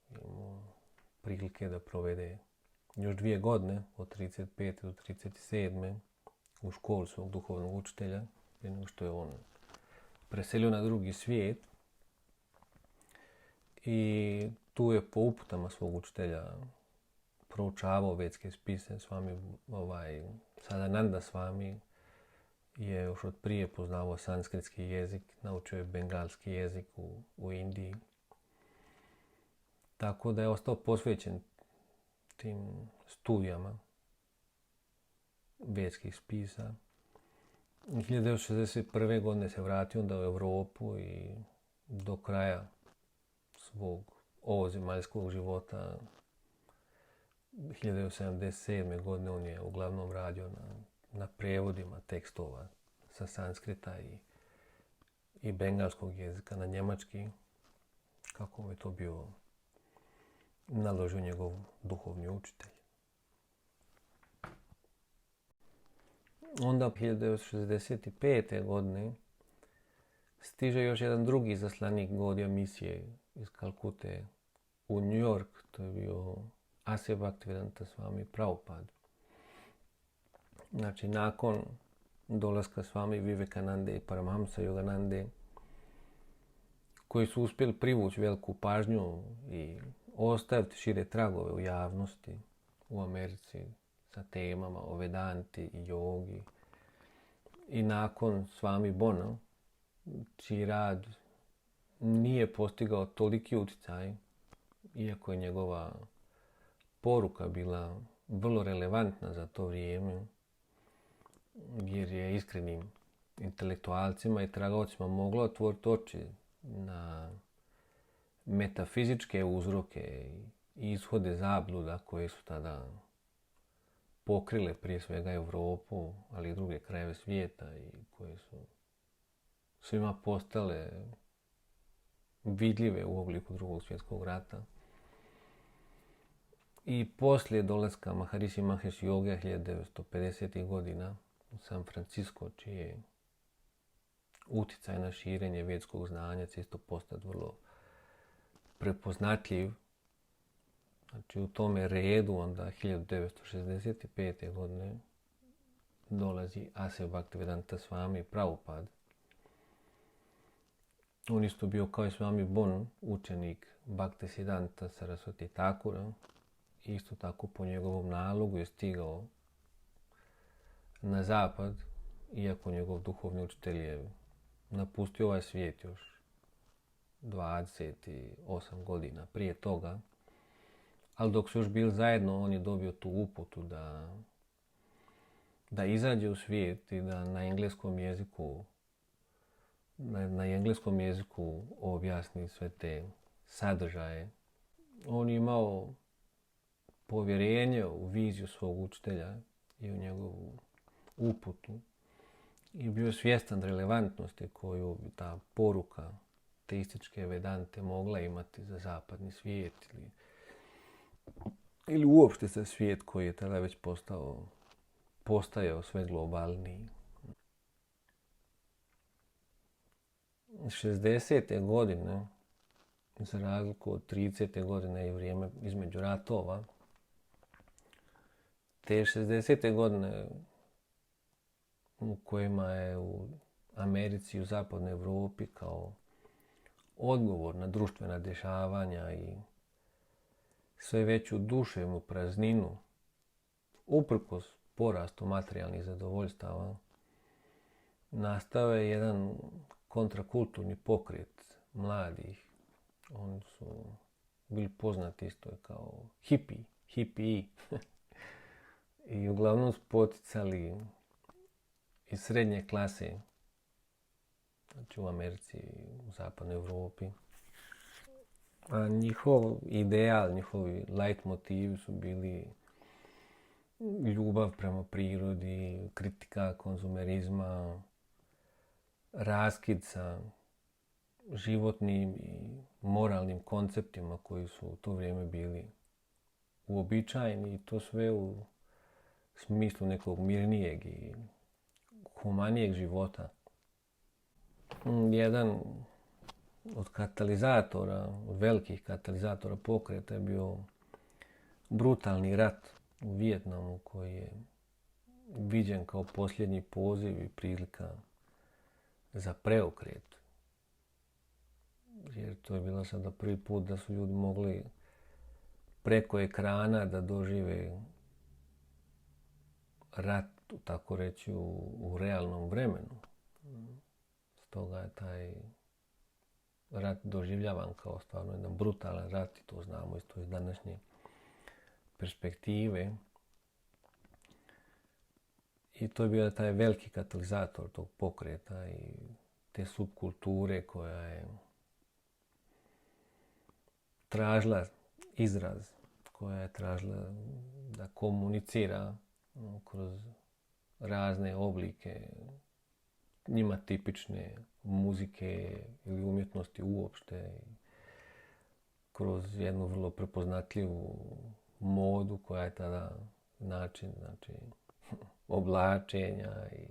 Imamo prilike da provede još 2 godine, od 35. do 37. u školu svog duhovnog učitelja, prije nego što je on preselio na drugi svijet. I tu je po uputama svog učitelja proučavao vedske spise. Sadananda Swami je još od prije poznavao sanskritski jezik, naučio je bengalski jezik u Indiji. Tako da je ostao posvećen tim studijama vedskih spisa. 1961. godine se vratio onda u Europu i do kraja svog ovozemaljskog života 1977. godine on je uglavnom radio na prevodima tekstova sa sanskrita i bengalskog jezika na njemački, kako mu je to bio naložio njegov duhovni učitelj. Onda 1965. godine stiže još jedan drugi zaslanik Gaudiya misije iz Kalkute u New York. To je bio Asya Bhaktivedanta Swami Prabhupada. Znači, nakon dolaska Swami Vivekanande i Paramahamsa Yoganande, koji su uspjeli privući veliku pažnju i ostaviti šire tragove u javnosti u Americi sa temama o Vedanti i jogi. I nakon Swami Bona, čiji rad nije postigao toliki utjecaj, iako je njegova poruka bila vrlo relevantna za to vrijeme, jer je iskrenim intelektualcima i tragaocima moglo otvoriti oči na metafizičke uzroke i ishode zabluda koje su tada pokrile prije svega Europu, ali i druge krajeve svijeta i koje su svima postale vidljive u obliku Drugog svjetskog rata. I poslije dolaska Maharishi Mahesh Yoga 1950. godina u San Francisco, čiji je utjecaj na širenje vedskog znanja će isto postati vrlo prepoznatljiv. Znači, u tome redu onda 1965. godine dolazi Asya Bhaktivedanta Swami Prabhupada. On isto bio kao i Swami Bon učenik Bhaktisiddhanta Saraswati Thakura. Isto tako po njegovom nalogu je stigao na zapad, iako njegov duhovni učitelj je napustio ovaj svijet još 28 godina prije toga. Ali dok su još bili zajedno, on je dobio tu uputu da izađe u svijet i da na engleskom jeziku objasni sve te sadržaje. On je imao povjerenje u viziju svog učitelja i u njegovu uputu i bio svjestan relevantnosti koju bi ta poruka teističke vedante mogla imati za zapadni svijet ili uopšte za svijet koji je tada već postajao sve globalniji. 60. godine, za razliku od 30. godine i vrijeme između ratova, te 60. godine u kojima je u Americi i u zapadnoj Europi kao odgovor na društvena dešavanja i sve veću duševnu prazninu, uprkos porastu materijalnih zadovoljstava, nastao je jedan kontrakulturni pokret mladih. Oni su bili poznati isto kao hipiji. I uglavnom su poticali iz srednje klase, znači u Americi i u zapadnoj Europi. A njihov ideal, njihovi leitmotivi su bili ljubav prema prirodi, kritika konzumerizma, raskid sa životnim i moralnim konceptima koji su u to vrijeme bili uobičajeni i to sve u smislu nekog mirnijeg i humanijeg života. Jedan od katalizatora, od velikih katalizatora pokreta je bio brutalni rat u Vijetnamu koji je viđen kao posljednji poziv i prilika za preokret. Jer to je bilo sada prvi put da su ljudi mogli preko ekrana da dožive rat, tako reći, u realnom vremenu. Stoga je taj rat doživljavan kao stvarno jedan brutalan rat i to znamo isto iz današnje perspektive. I to je bio taj veliki katalizator tog pokreta i te subkulture koja je tražila izraz, koja je tražila da komunicira kroz razne oblike njima tipične muzike ili umjetnosti uopšte, kroz jednu vrlo prepoznatljivu modu koja je tada način, znači, oblačenja i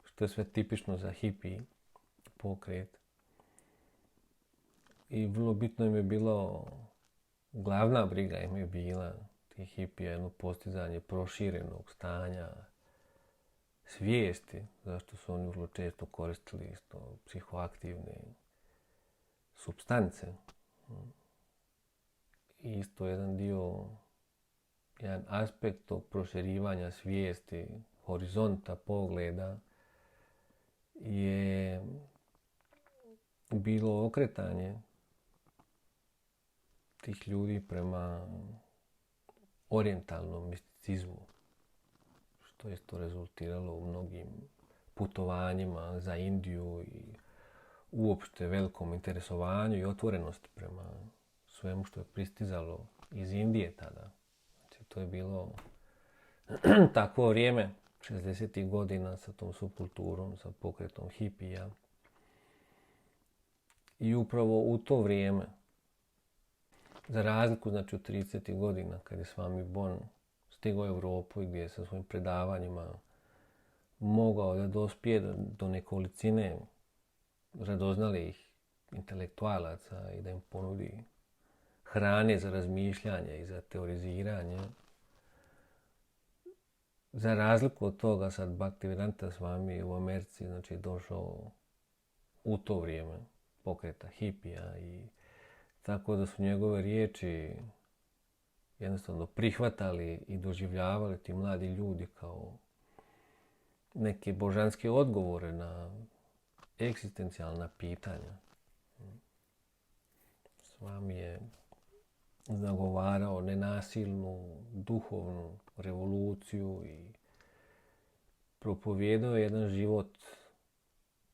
što je sve tipično za hippie pokret. I vrlo bitno im je bilo, glavna briga im je bila tih hippija, jedno postizanje proširenog stanja svijesti, zašto su oni vrlo često koristili isto psihoaktivne supstance. I isto jedan aspekt tog proširivanja svijesti, horizonta, pogleda je bilo okretanje tih ljudi prema orijentalnom misticizmu, što je isto rezultiralo u mnogim putovanjima za Indiju i uopšte velikom interesovanju i otvorenosti prema svemu što je pristizalo iz Indije tada. Znači, to je bilo takvo vrijeme, 60. godina, sa tom subkulturom, sa pokretom hipija. I upravo u to vrijeme, za razliku, znači, od 30. godina, kad je Swami Bon stigao u Europu i gdje je sa svojim predavanjima mogao da dospije do nekolicine radoznalih intelektualaca i da im ponudi hrane za razmišljanje i za teoriziranje. Za razliku od toga, sad Bhaktivedanta Swami u Americi, znači, došao u to vrijeme pokreta hipija i tako da su njegove riječi jednostavno prihvatali i doživljavali ti mladi ljudi kao neke božanske odgovore na egzistencijalna pitanja. Swami je zagovarao nenasilnu duhovnu revoluciju i propovijedao jedan život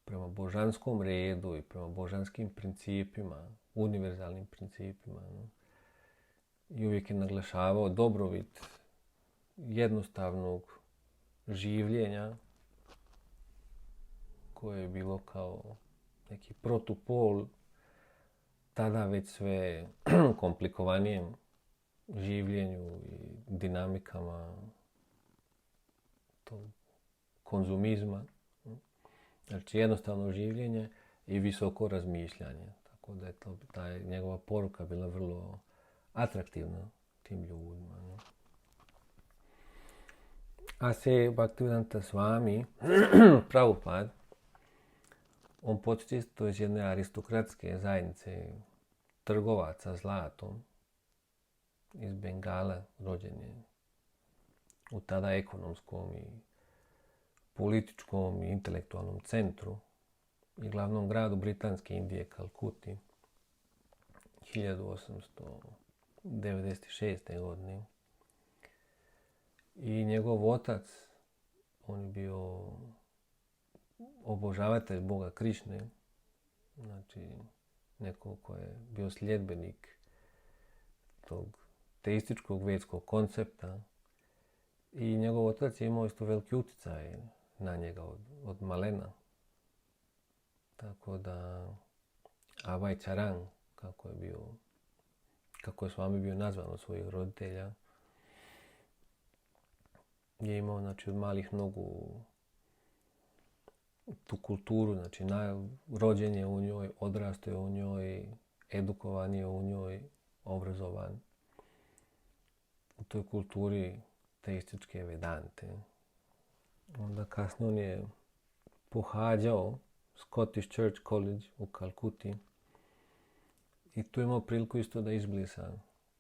prema božanskom redu i prema božanskim principima, univerzalnim principima. I uvijek je naglašavao dobrobit jednostavnog življenja koje je bilo kao neki protupol tada već sve komplikovanije življenju i dinamikama tog konzumizma. Znači, jednostavno življenje i visoko razmišljanje. Tako da je ta njegova poruka bila vrlo atraktivna tim ljudima. A se Bhaktivedanta Swami, Prabhupada, on potiče isto iz jedne aristokratske zajednice trgovaca zlatom iz Bengala, rođen je u tada ekonomskom i političkom i intelektualnom centru i glavnom gradu Britanske Indije, Kalkuti, 1896. godine. I njegov otac, on je bio obožavatelj Boga Krišne, znači neko ko je bio sljedbenik tog teističkog vedskog koncepta. I njegov otac je imao isto veliki utjecaj na njega od malena. Tako da, Abhay Charan, kako je Swami bio nazvan od svojih roditelja, je imao, znači, od malih nogu tu kulturu, znači, rođen je u njoj, odrastao je u njoj, edukovan je u njoj, obrazovan u toj kulturi teističke vedante. Onda kasno on je pohađao Scottish Church College u Kalkuti i tu je imao priliku isto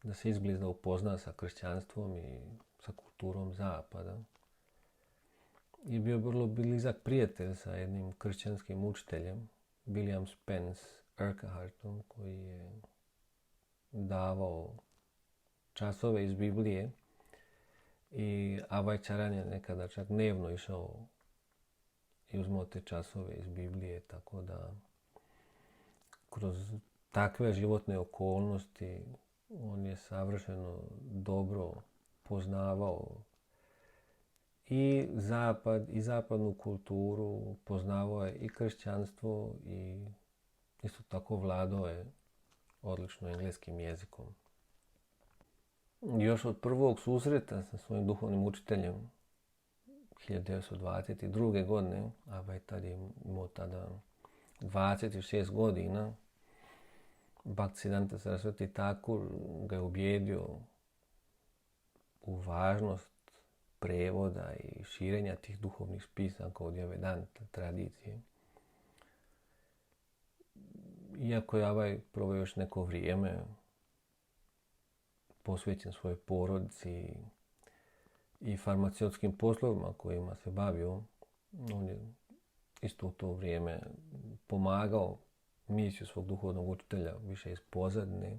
da se izbliza upozna sa kršćanstvom i sa kulturom zapada. I bio vrlo blizak prijatelj sa jednim kršćanskim učiteljem, William Spence Urquhartom, koji je davao časove iz Biblije i Abhay Charan je nekada čak dnevno išao i uzmao te časove iz Biblije, tako da kroz takve životne okolnosti on je savršeno dobro poznavao i zapad i zapadnu kulturu, poznavao je i kršćanstvo i isto tako vladao je odlično engleskim jezikom. Još od prvog susreta sa svojim duhovnim učiteljem 1922. godine, Abhay tad je imao tada 26 godina, Bhaktisiddhanta Saraswati Thakur ga je ubijedio u važnost prevoda i širenja tih duhovnih spisanka od Vedanta tradicije. Iako je Abhay proveo još neko vrijeme posvećen svojoj porodici i farmaceutskim poslovima kojima se bavio, on je isto u to vrijeme pomagao misiju svog duhovnog učitelja više iz pozadine.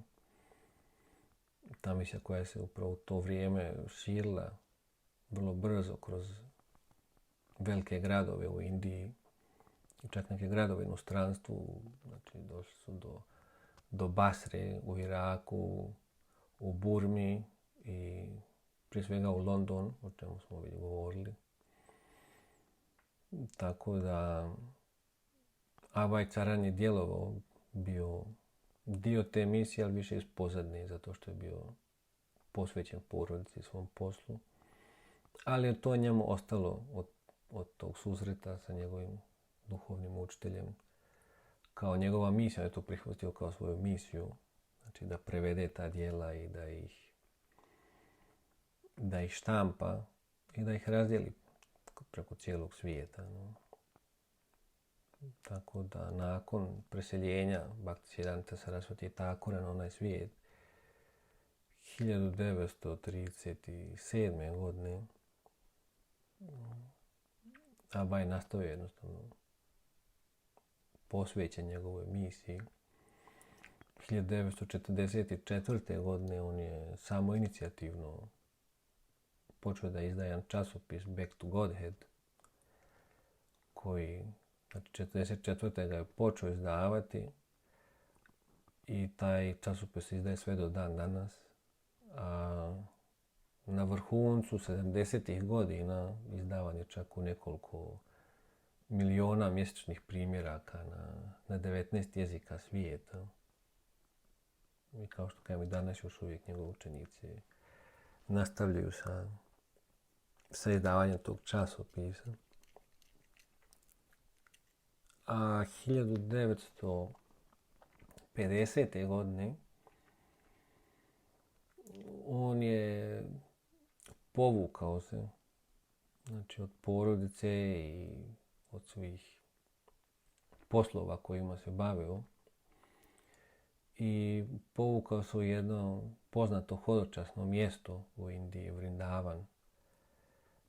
Ta misija koja se upravo u to vrijeme širila vrlo brzo kroz velike gradove u Indiji, čak neke gradove u inostranstvu, znači došli su do Basre u Iraku, u Burmi i prije svega u London, o čemu smo već govorili. Tako da Abhay Charan je djelovao, bio dio te misije, ali više iz pozadine, zato što je bio posvećen porodici i svom poslu. Ali je to njemu ostalo od tog susreta sa njegovim duhovnim učiteljem kao njegova misija. On je to prihvatio kao svoju misiju, znači da prevede ta djela i da ih štampa i da ih razdijeli preko cijelog svijeta. No. Tako da nakon preseljenja Bhaktisiddhanta Saraswati Thakura na onaj svijet 1937. godine Abhay nastavio jednostavno posvećen njegovoj misiji. 1944. godine on je samoinicijativno počeo da izdaje jedan časopis Back to Godhead, koji, znači 1944. ga je počeo izdavati i taj časopis se izdaje sve do dan danas. A na vrhuncu 70. godina izdavan je čak u nekoliko miliona mjesečnih primjeraka na 19 jezika svijeta. I kao što kažem, i danas još uvijek njegovi učenici nastavljaju sa izdavanjem tog časopisa. A 1950. godine on je povukao se, znači, od porodice i od svih poslova kojima se bavio i povukao se u jedno poznato hodočasno mjesto u Indiji, Vrindavan,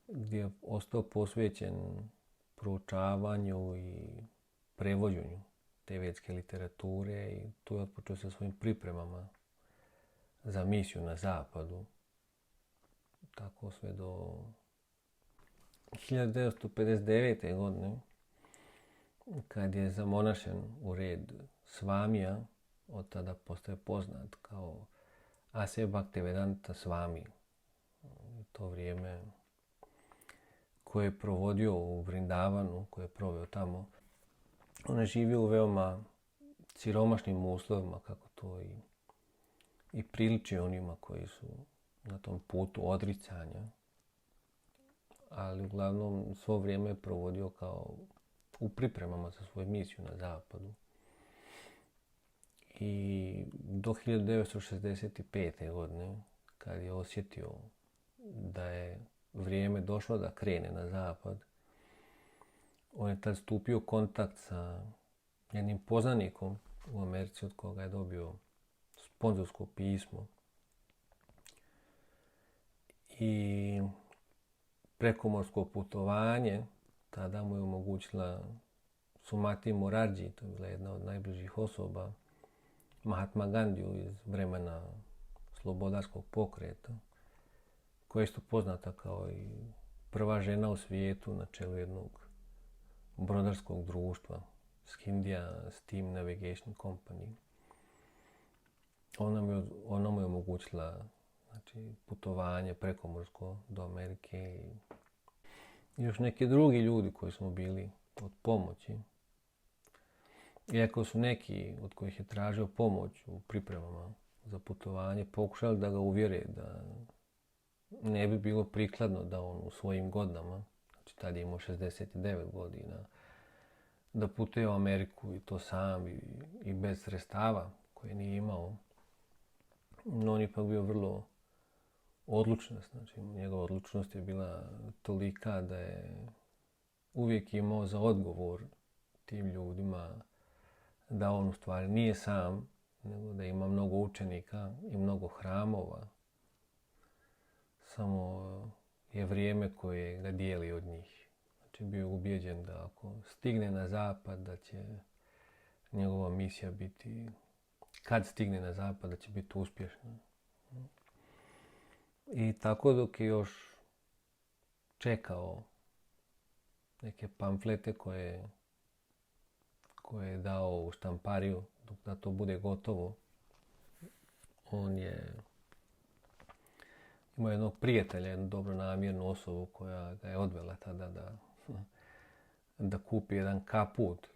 gdje je ostao posvećen proučavanju i prevođenju te vedske literature i tu je otpočeo sa svojim pripremama za misiju na zapadu. Tako sve do 1959. godine, kad je zamonašen u red Svamija, od tada postaje poznat kao Ase Bhaktivedanta Swami. To vrijeme koje je provodio u Vrindavanu, koje je proveo tamo, on je živio u veoma siromašnim uslovima, kako to i priliči onima koji su na tom putu odricanja. Ali uglavnom svo vrijeme je provodio kao u pripremama za svoju misiju na zapadu. I do 1965. godine, kad je osjetio da je vrijeme došlo da krene na zapad, on je tad stupio u kontakt sa jednim poznanikom u Americi od koga je dobio sponzorsko pismo. I prekomorsko putovanje tada mu je omogućila Sumati Morarji, to je bila jedna od najbližih osoba Mahatma Gandiju iz vremena slobodarskog pokreta, koja je isto poznata kao i prva žena u svijetu na čelu jednog brodarskog društva, Scindia Steam Navigation Company. Ona mu je omogućila putovanje prekomorsko do Amerike i još neki drugi ljudi koji su mu bili od pomoći. Iako su neki od kojih je tražio pomoć u pripremama za putovanje pokušali da ga uvjere da ne bi bilo prikladno da on u svojim godinama, znači tad je imao 69 godina, da putuje u Ameriku i to sam i bez sredstava koje nije imao. No on je ipak bio vrlo odlučan, znači njegova odlučnost je bila tolika da je uvijek imao za odgovor tim ljudima da on u stvari nije sam, nego da ima mnogo učenika i mnogo hramova. Samo je vrijeme koje ga dijeli od njih. Znači bio je ubijeđen da ako stigne na zapad, da će njegova misija biti, kad stigne na zapad, da će biti uspješna. I tako dok je još čekao neke pamflete koje je dao u štampariju, dok da to bude gotovo, on je imao jednog prijatelja, jednu dobronamjernu osobu koja ga je odvela tada da kupi jedan kaput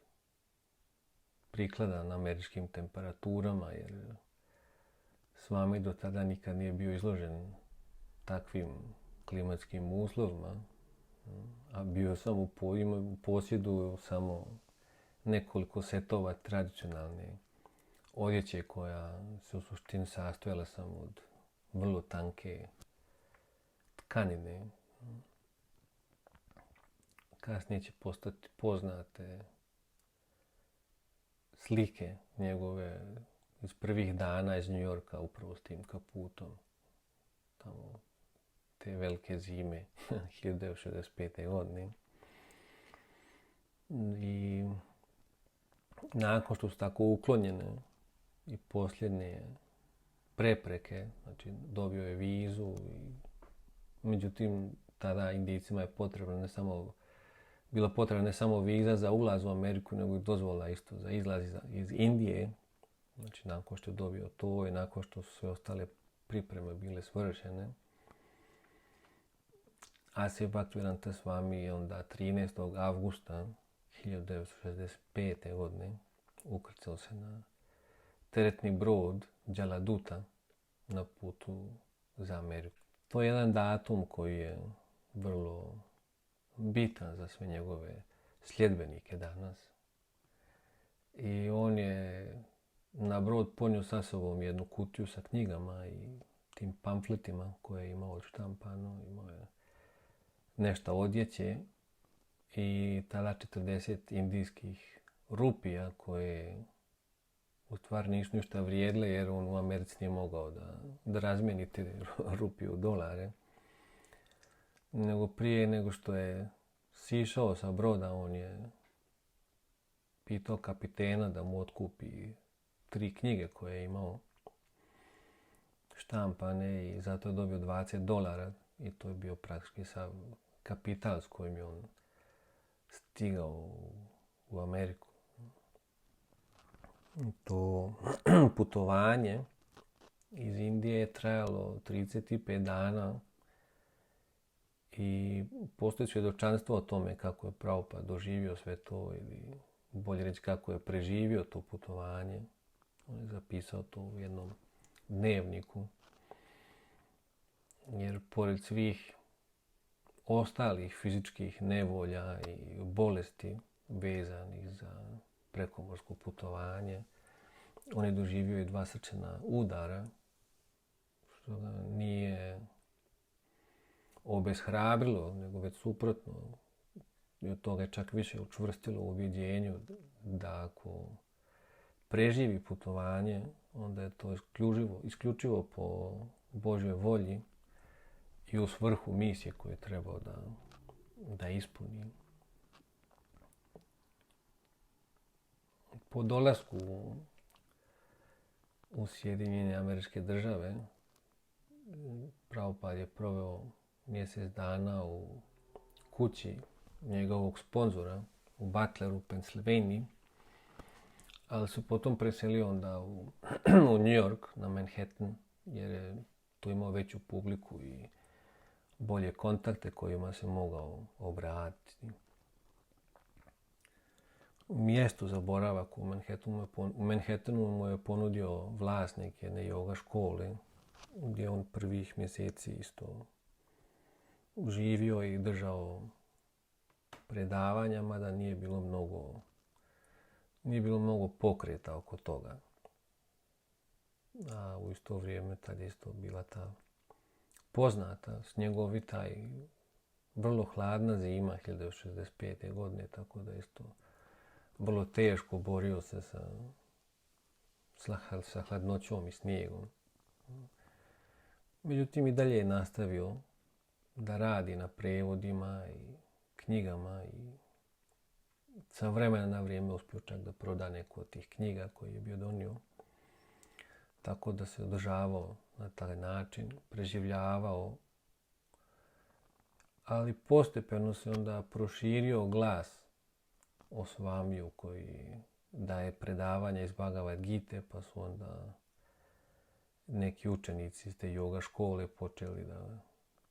prikladan američkim temperaturama, jer s vama do tada nikad nije bio izložen takvim klimatskim uslovima, a bio sam u posjedu samo nekoliko setova tradicionalne odjeće koja se u suštini sastojala samo od vrlo tanke tkanine. Kasnije će postati poznate slike njegove iz prvih dana iz New Yorka upravo s tim kaputom. Tamo te velike zime 1965. godine. I nakon što su tako uklonjene i posljednje prepreke, znači dobio je vizu međutim tada Indijcima je bila potrebna ne samo viza za ulaz u Ameriku, nego i dozvola isto za izlaz iz Indije. Znači nakon što je dobio to i nakon što su sve ostale pripreme bile svršene, Asif Bhaktivedanta Swami je onda 13. avgusta 1965. godine ukrcao se na teretni brod Jaladuta na putu za Ameriku. To je jedan datum koji je vrlo bitan za sve njegove sljedbenike danas. I on je na brod ponio sa sobom jednu kutiju sa knjigama i tim pamfletima koje je imao odštampano. Imao je nešto odjeće i tada 40 indijskih rupija koje u stvari nisu ništa vrijedile jer on u Americi nije mogao da razmijeni te rupije u dolare. Nego prije nego što je sišao sa broda, on je pitao kapitena da mu otkupi 3 knjige koje je imao štampane i zato je dobio $20 i to je bio praktički sav kapital s kojim je on stigao u Ameriku. To putovanje iz Indije je trajalo 35 dana i postoji svjedočanstvo o tome kako je Prabhupada doživio sve to ili bolje reći kako je preživio to putovanje. On je zapisao to u jednom dnevniku. Jer pored svih ostalih fizičkih nevolja i bolesti vezanih za prekomorsko putovanje, on je doživio i 2 srčana udara, što ga nije obeshrabrilo, nego već suprotno. I od toga je čak više učvrstilo u uvjerenju da ako preživi putovanje, onda je to isključivo po Božjoj volji i u svrhu misije koju je trebao da ispuni. Po dolasku u Sjedinjene Američke Države, Prabhupada je proveo mjesec dana u kući njegovog sponzora u Butleru, Pennsylvaniji, ali se potom preselio onda u New York, na Manhattan, jer je tu imao veću publiku i bolje kontakte kojima se mogao obratiti. Mjesto za boravak u Manhattanu mu je ponudio vlasnik jedne joga škole, gdje on prvih mjeseci isto živio i držao predavanja, mada nije bilo mnogo pokreta oko toga. A u isto vrijeme tad je isto bila ta poznata, snjegovita i vrlo hladna zima 1965. godine, tako da isto vrlo teško borio se sa hladnoćom i snijegom. Međutim, i dalje je nastavio da radi na prevodima i knjigama i sa vremena na vrijeme uspio čak da proda neku od tih knjiga koje je bio donio. Tako da se održavao na taj način, preživljavao, ali postepeno se onda proširio glas o Svamiju koji daje predavanja iz Bhagavad Gite, pa su onda neki učenici iz te joga škole počeli da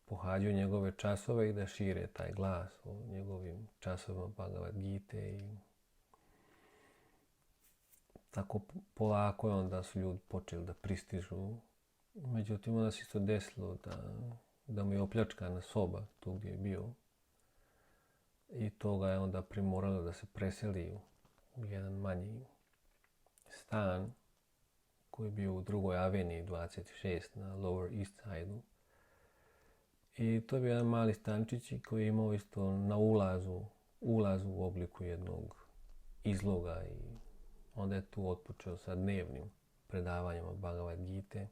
pohađaju njegove časove i da šire taj glas o njegovim časovima Bhagavad Gite. I tako polako je onda su ljudi počeli da pristižu. Međutim, onda se isto desilo da mu je opljačkana soba tu gdje je bio. I to ga je onda primoralo da se preseli u jedan manji stan koji je bio u drugoj aveniji 26 na Lower East Side-u. I to je bio jedan mali stančić koji je imao isto na ulazu u obliku jednog izloga i onda je tu otpočeo sa dnevnim predavanjima Bhagavad Gite.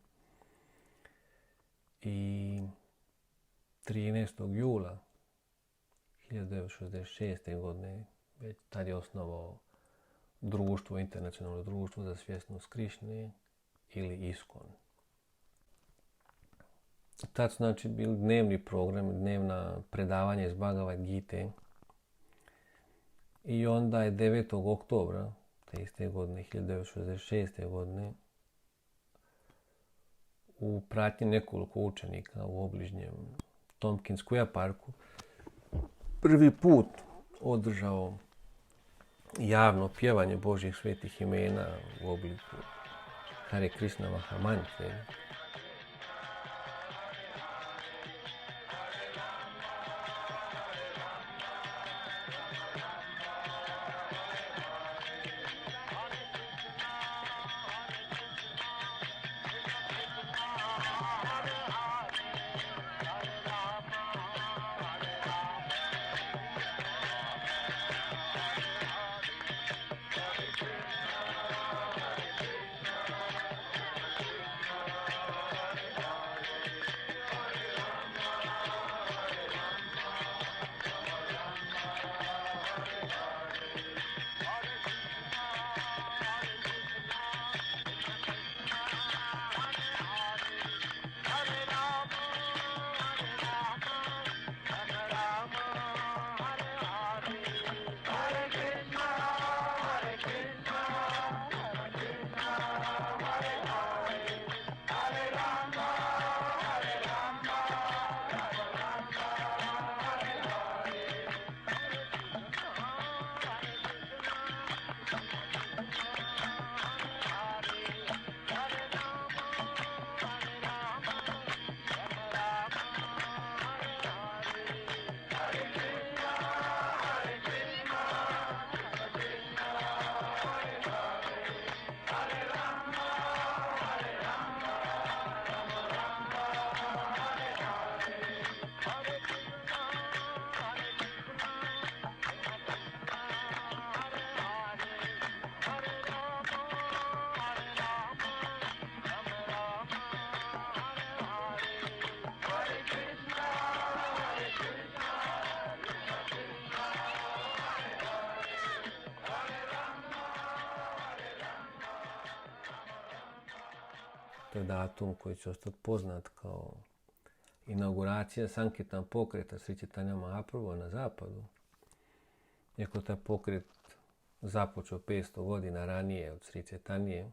I 13. jula 1966. godine već tad je osnovao internacionalno društvo za svjesnost Krišne ili ISKCON. Tad su znači bili dnevni program, dnevna predavanja iz Bhagavad Gite. I onda je 9. oktobra te iste godine, 1966. godine, u pratnji nekoliko učenika u obližnjem Tompkins Square parku prvi put održao javno pjevanje Božjih svetih imena u obliku Hare Krishna Mahamantre. To je datum koji će ostati poznat kao inauguracija Sankirtan pokreta Sri Chaitanya Mahaprabhu na zapadu. Iako taj pokret započeo 500 godina ranije od Sri Chaitanje,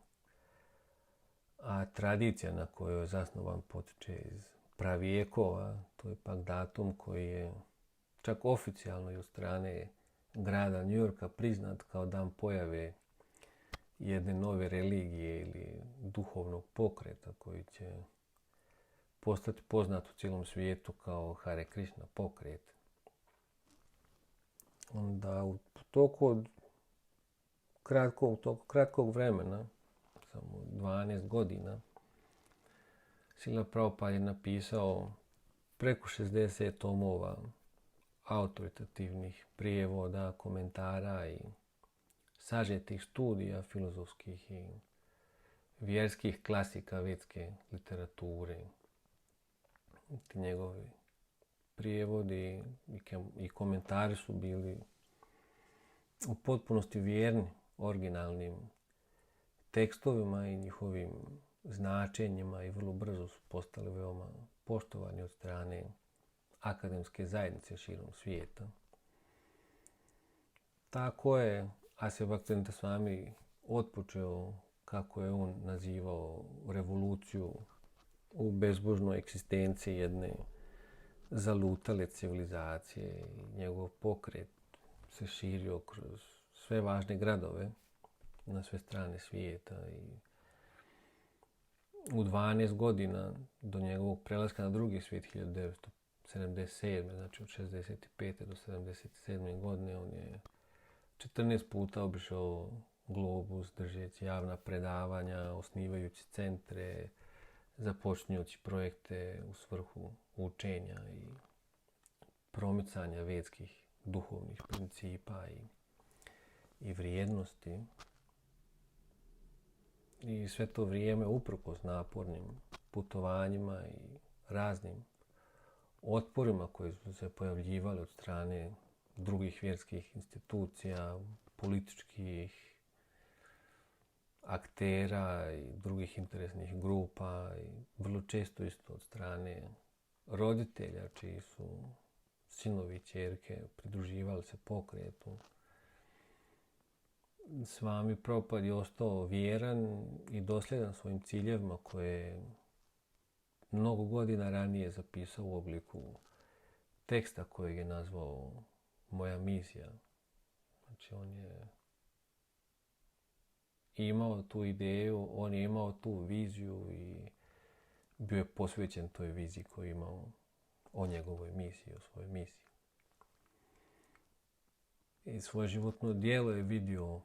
a tradicija na kojoj je zasnovan potiče iz pravijekova, to je pak datum koji je čak oficijalno i od strane grada New Yorka priznat kao dan pojave jedne nove religije ili duhovnog pokreta koji će postati poznat u cijelom svijetu kao Hare Krishna pokret. Onda u toku kratkog vremena, samo 12 godina, Srila Prabhupada je napisao preko 60 tomova autoritativnih prijevoda, komentara i sažetih studija filozofskih i vjerskih klasika vedske literature. Ti njegovi prijevodi i komentari su bili u potpunosti vjerni originalnim tekstovima i njihovim značenjima i vrlo brzo su postali veoma poštovani od strane akademske zajednice širom svijeta. Tako je Asya Bhaktivedanta Swami otpočeo, kako je on nazivao, revoluciju u bezbožnoj egzistenciji jedne zalutale civilizacije. Njegov pokret se širio kroz sve važne gradove na sve strane svijeta i u 12 godina do njegovog prelaska na drugi svijet 1977. Znači od 65. do 77. godine on je 14 puta obišao globus držeći javna predavanja, osnivajući centre, započinjući projekte u svrhu učenja i promicanja vedskih duhovnih principa i vrijednosti. I sve to vrijeme uprkos napornim putovanjima i raznim otporima koji su se pojavljivali od strane drugih vjerskih institucija, političkih aktera i drugih interesnih grupa i vrlo često isto od strane roditelja čiji su sinovi i ćerke pridruživali se pokretu. Swami Prabhupada je ostao vjeran i dosljedan svojim ciljevima koje je mnogo godina ranije zapisao u obliku teksta kojeg je nazvao Moja misija. Znači on je imao tu ideju, on je imao tu viziju i bio je posvećen toj viziji koju je imao o njegovoj misiji, o svojoj misiji. I svoje životno djelo je vidio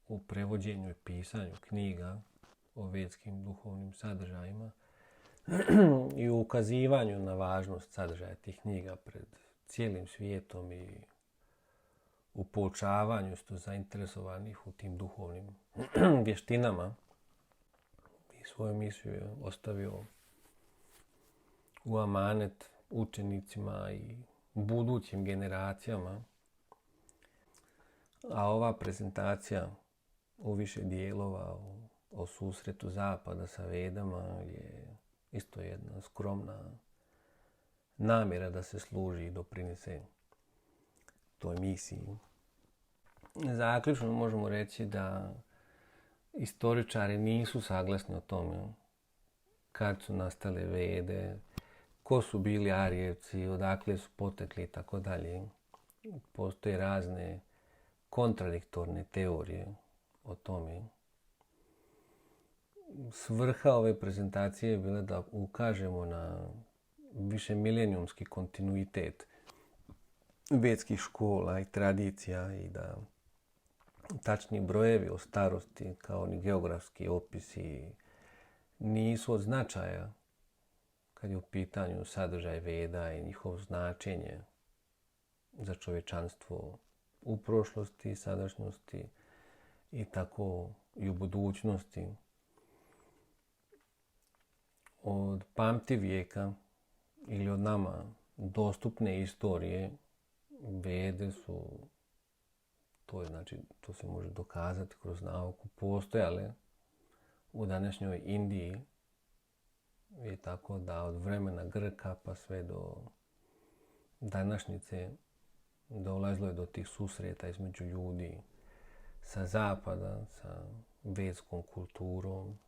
u prevođenju i pisanju knjiga o vedskim duhovnim sadržajima i u ukazivanju na važnost sadržaja tih knjiga pred cijelim svijetom i u poučavanju zainteresovanih u tim duhovnim vještinama. I svoju misiju je ostavio u amanet učenicima i budućim generacijama. A ova prezentacija u više dijelova o susretu zapada sa vedama je isto jedna skromna namjera da se služi i doprinese toj misiji. Zaključno možemo reći da istoričari nisu saglasni o tome kad su nastale vede, ko su bili Arijevci, odakle su potekli i tako dalje. Postoje razne kontradiktorne teorije o tome. Svrha ove prezentacije je bila da ukažemo na višemilenijumski kontinuitet vedskih škola i tradicija i da tačni brojevi o starosti kao ni geografski opisi nisu od značaja kad je u pitanju sadržaj veda i njihovo značenje za čovječanstvo u prošlosti, sadašnjosti i tako i u budućnosti. Od pamtivijeka ili od nama dostupne istorije vede su, to se može dokazati kroz nauku, postojale u današnjoj Indiji je tako da od vremena Grka pa sve do današnjice dolazilo je do tih susreta između ljudi sa zapada, sa vedskom kulturom.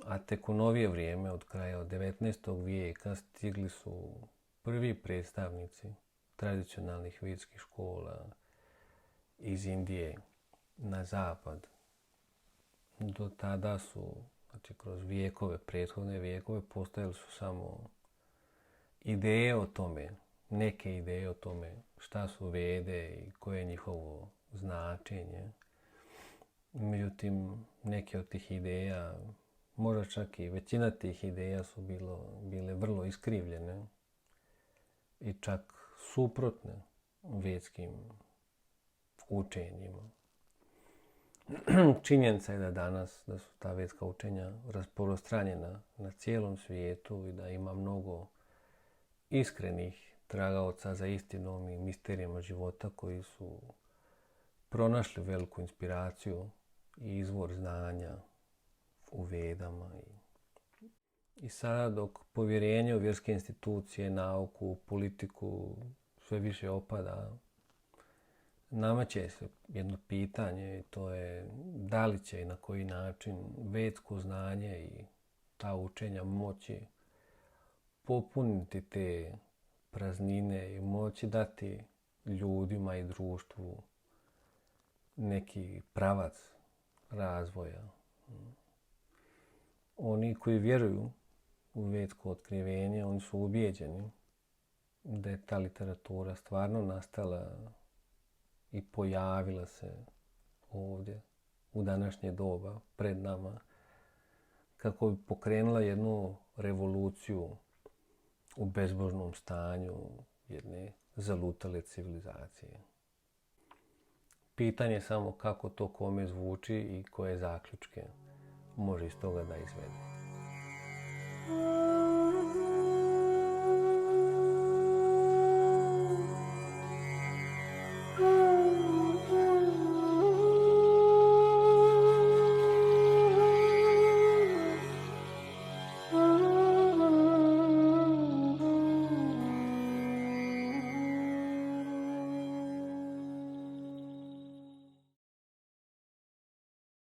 A tek u novije vrijeme, od kraja od 19. vijeka, stigli su prvi predstavnici tradicionalnih vedskih škola iz Indije na zapad. Do tada su, znači kroz vijekove, prethodne vijekove, postojali su samo ideje o tome, neke ideje o tome šta su vede i koje je njihovo značenje. Međutim, neke od tih ideja, možda čak i većina tih ideja su bile vrlo iskrivljene i čak suprotne vedskim učenjima. Činjenica je da danas da su ta vedska učenja rasprostranjena na cijelom svijetu i da ima mnogo iskrenih tragaoca za istinom i misterijama života koji su pronašli veliku inspiraciju i izvor znanja u vedama. I sada dok povjerenje u vjerske institucije, nauku, politiku sve više opada, nameće se jedno pitanje, i to je da li će i na koji način vedsko znanje i ta učenja moći popuniti te praznine i moći dati ljudima i društvu neki pravac razvoja. Oni koji vjeruju u vedsko otkrivenje, oni su ubijeđeni da je ta literatura stvarno nastala i pojavila se ovdje u današnje doba pred nama kako bi pokrenula jednu revoluciju u bezbožnom stanju jedne zalutale civilizacije. Pitanje je samo kako to kome zvuči i koje zaključke može iz toga da izvede.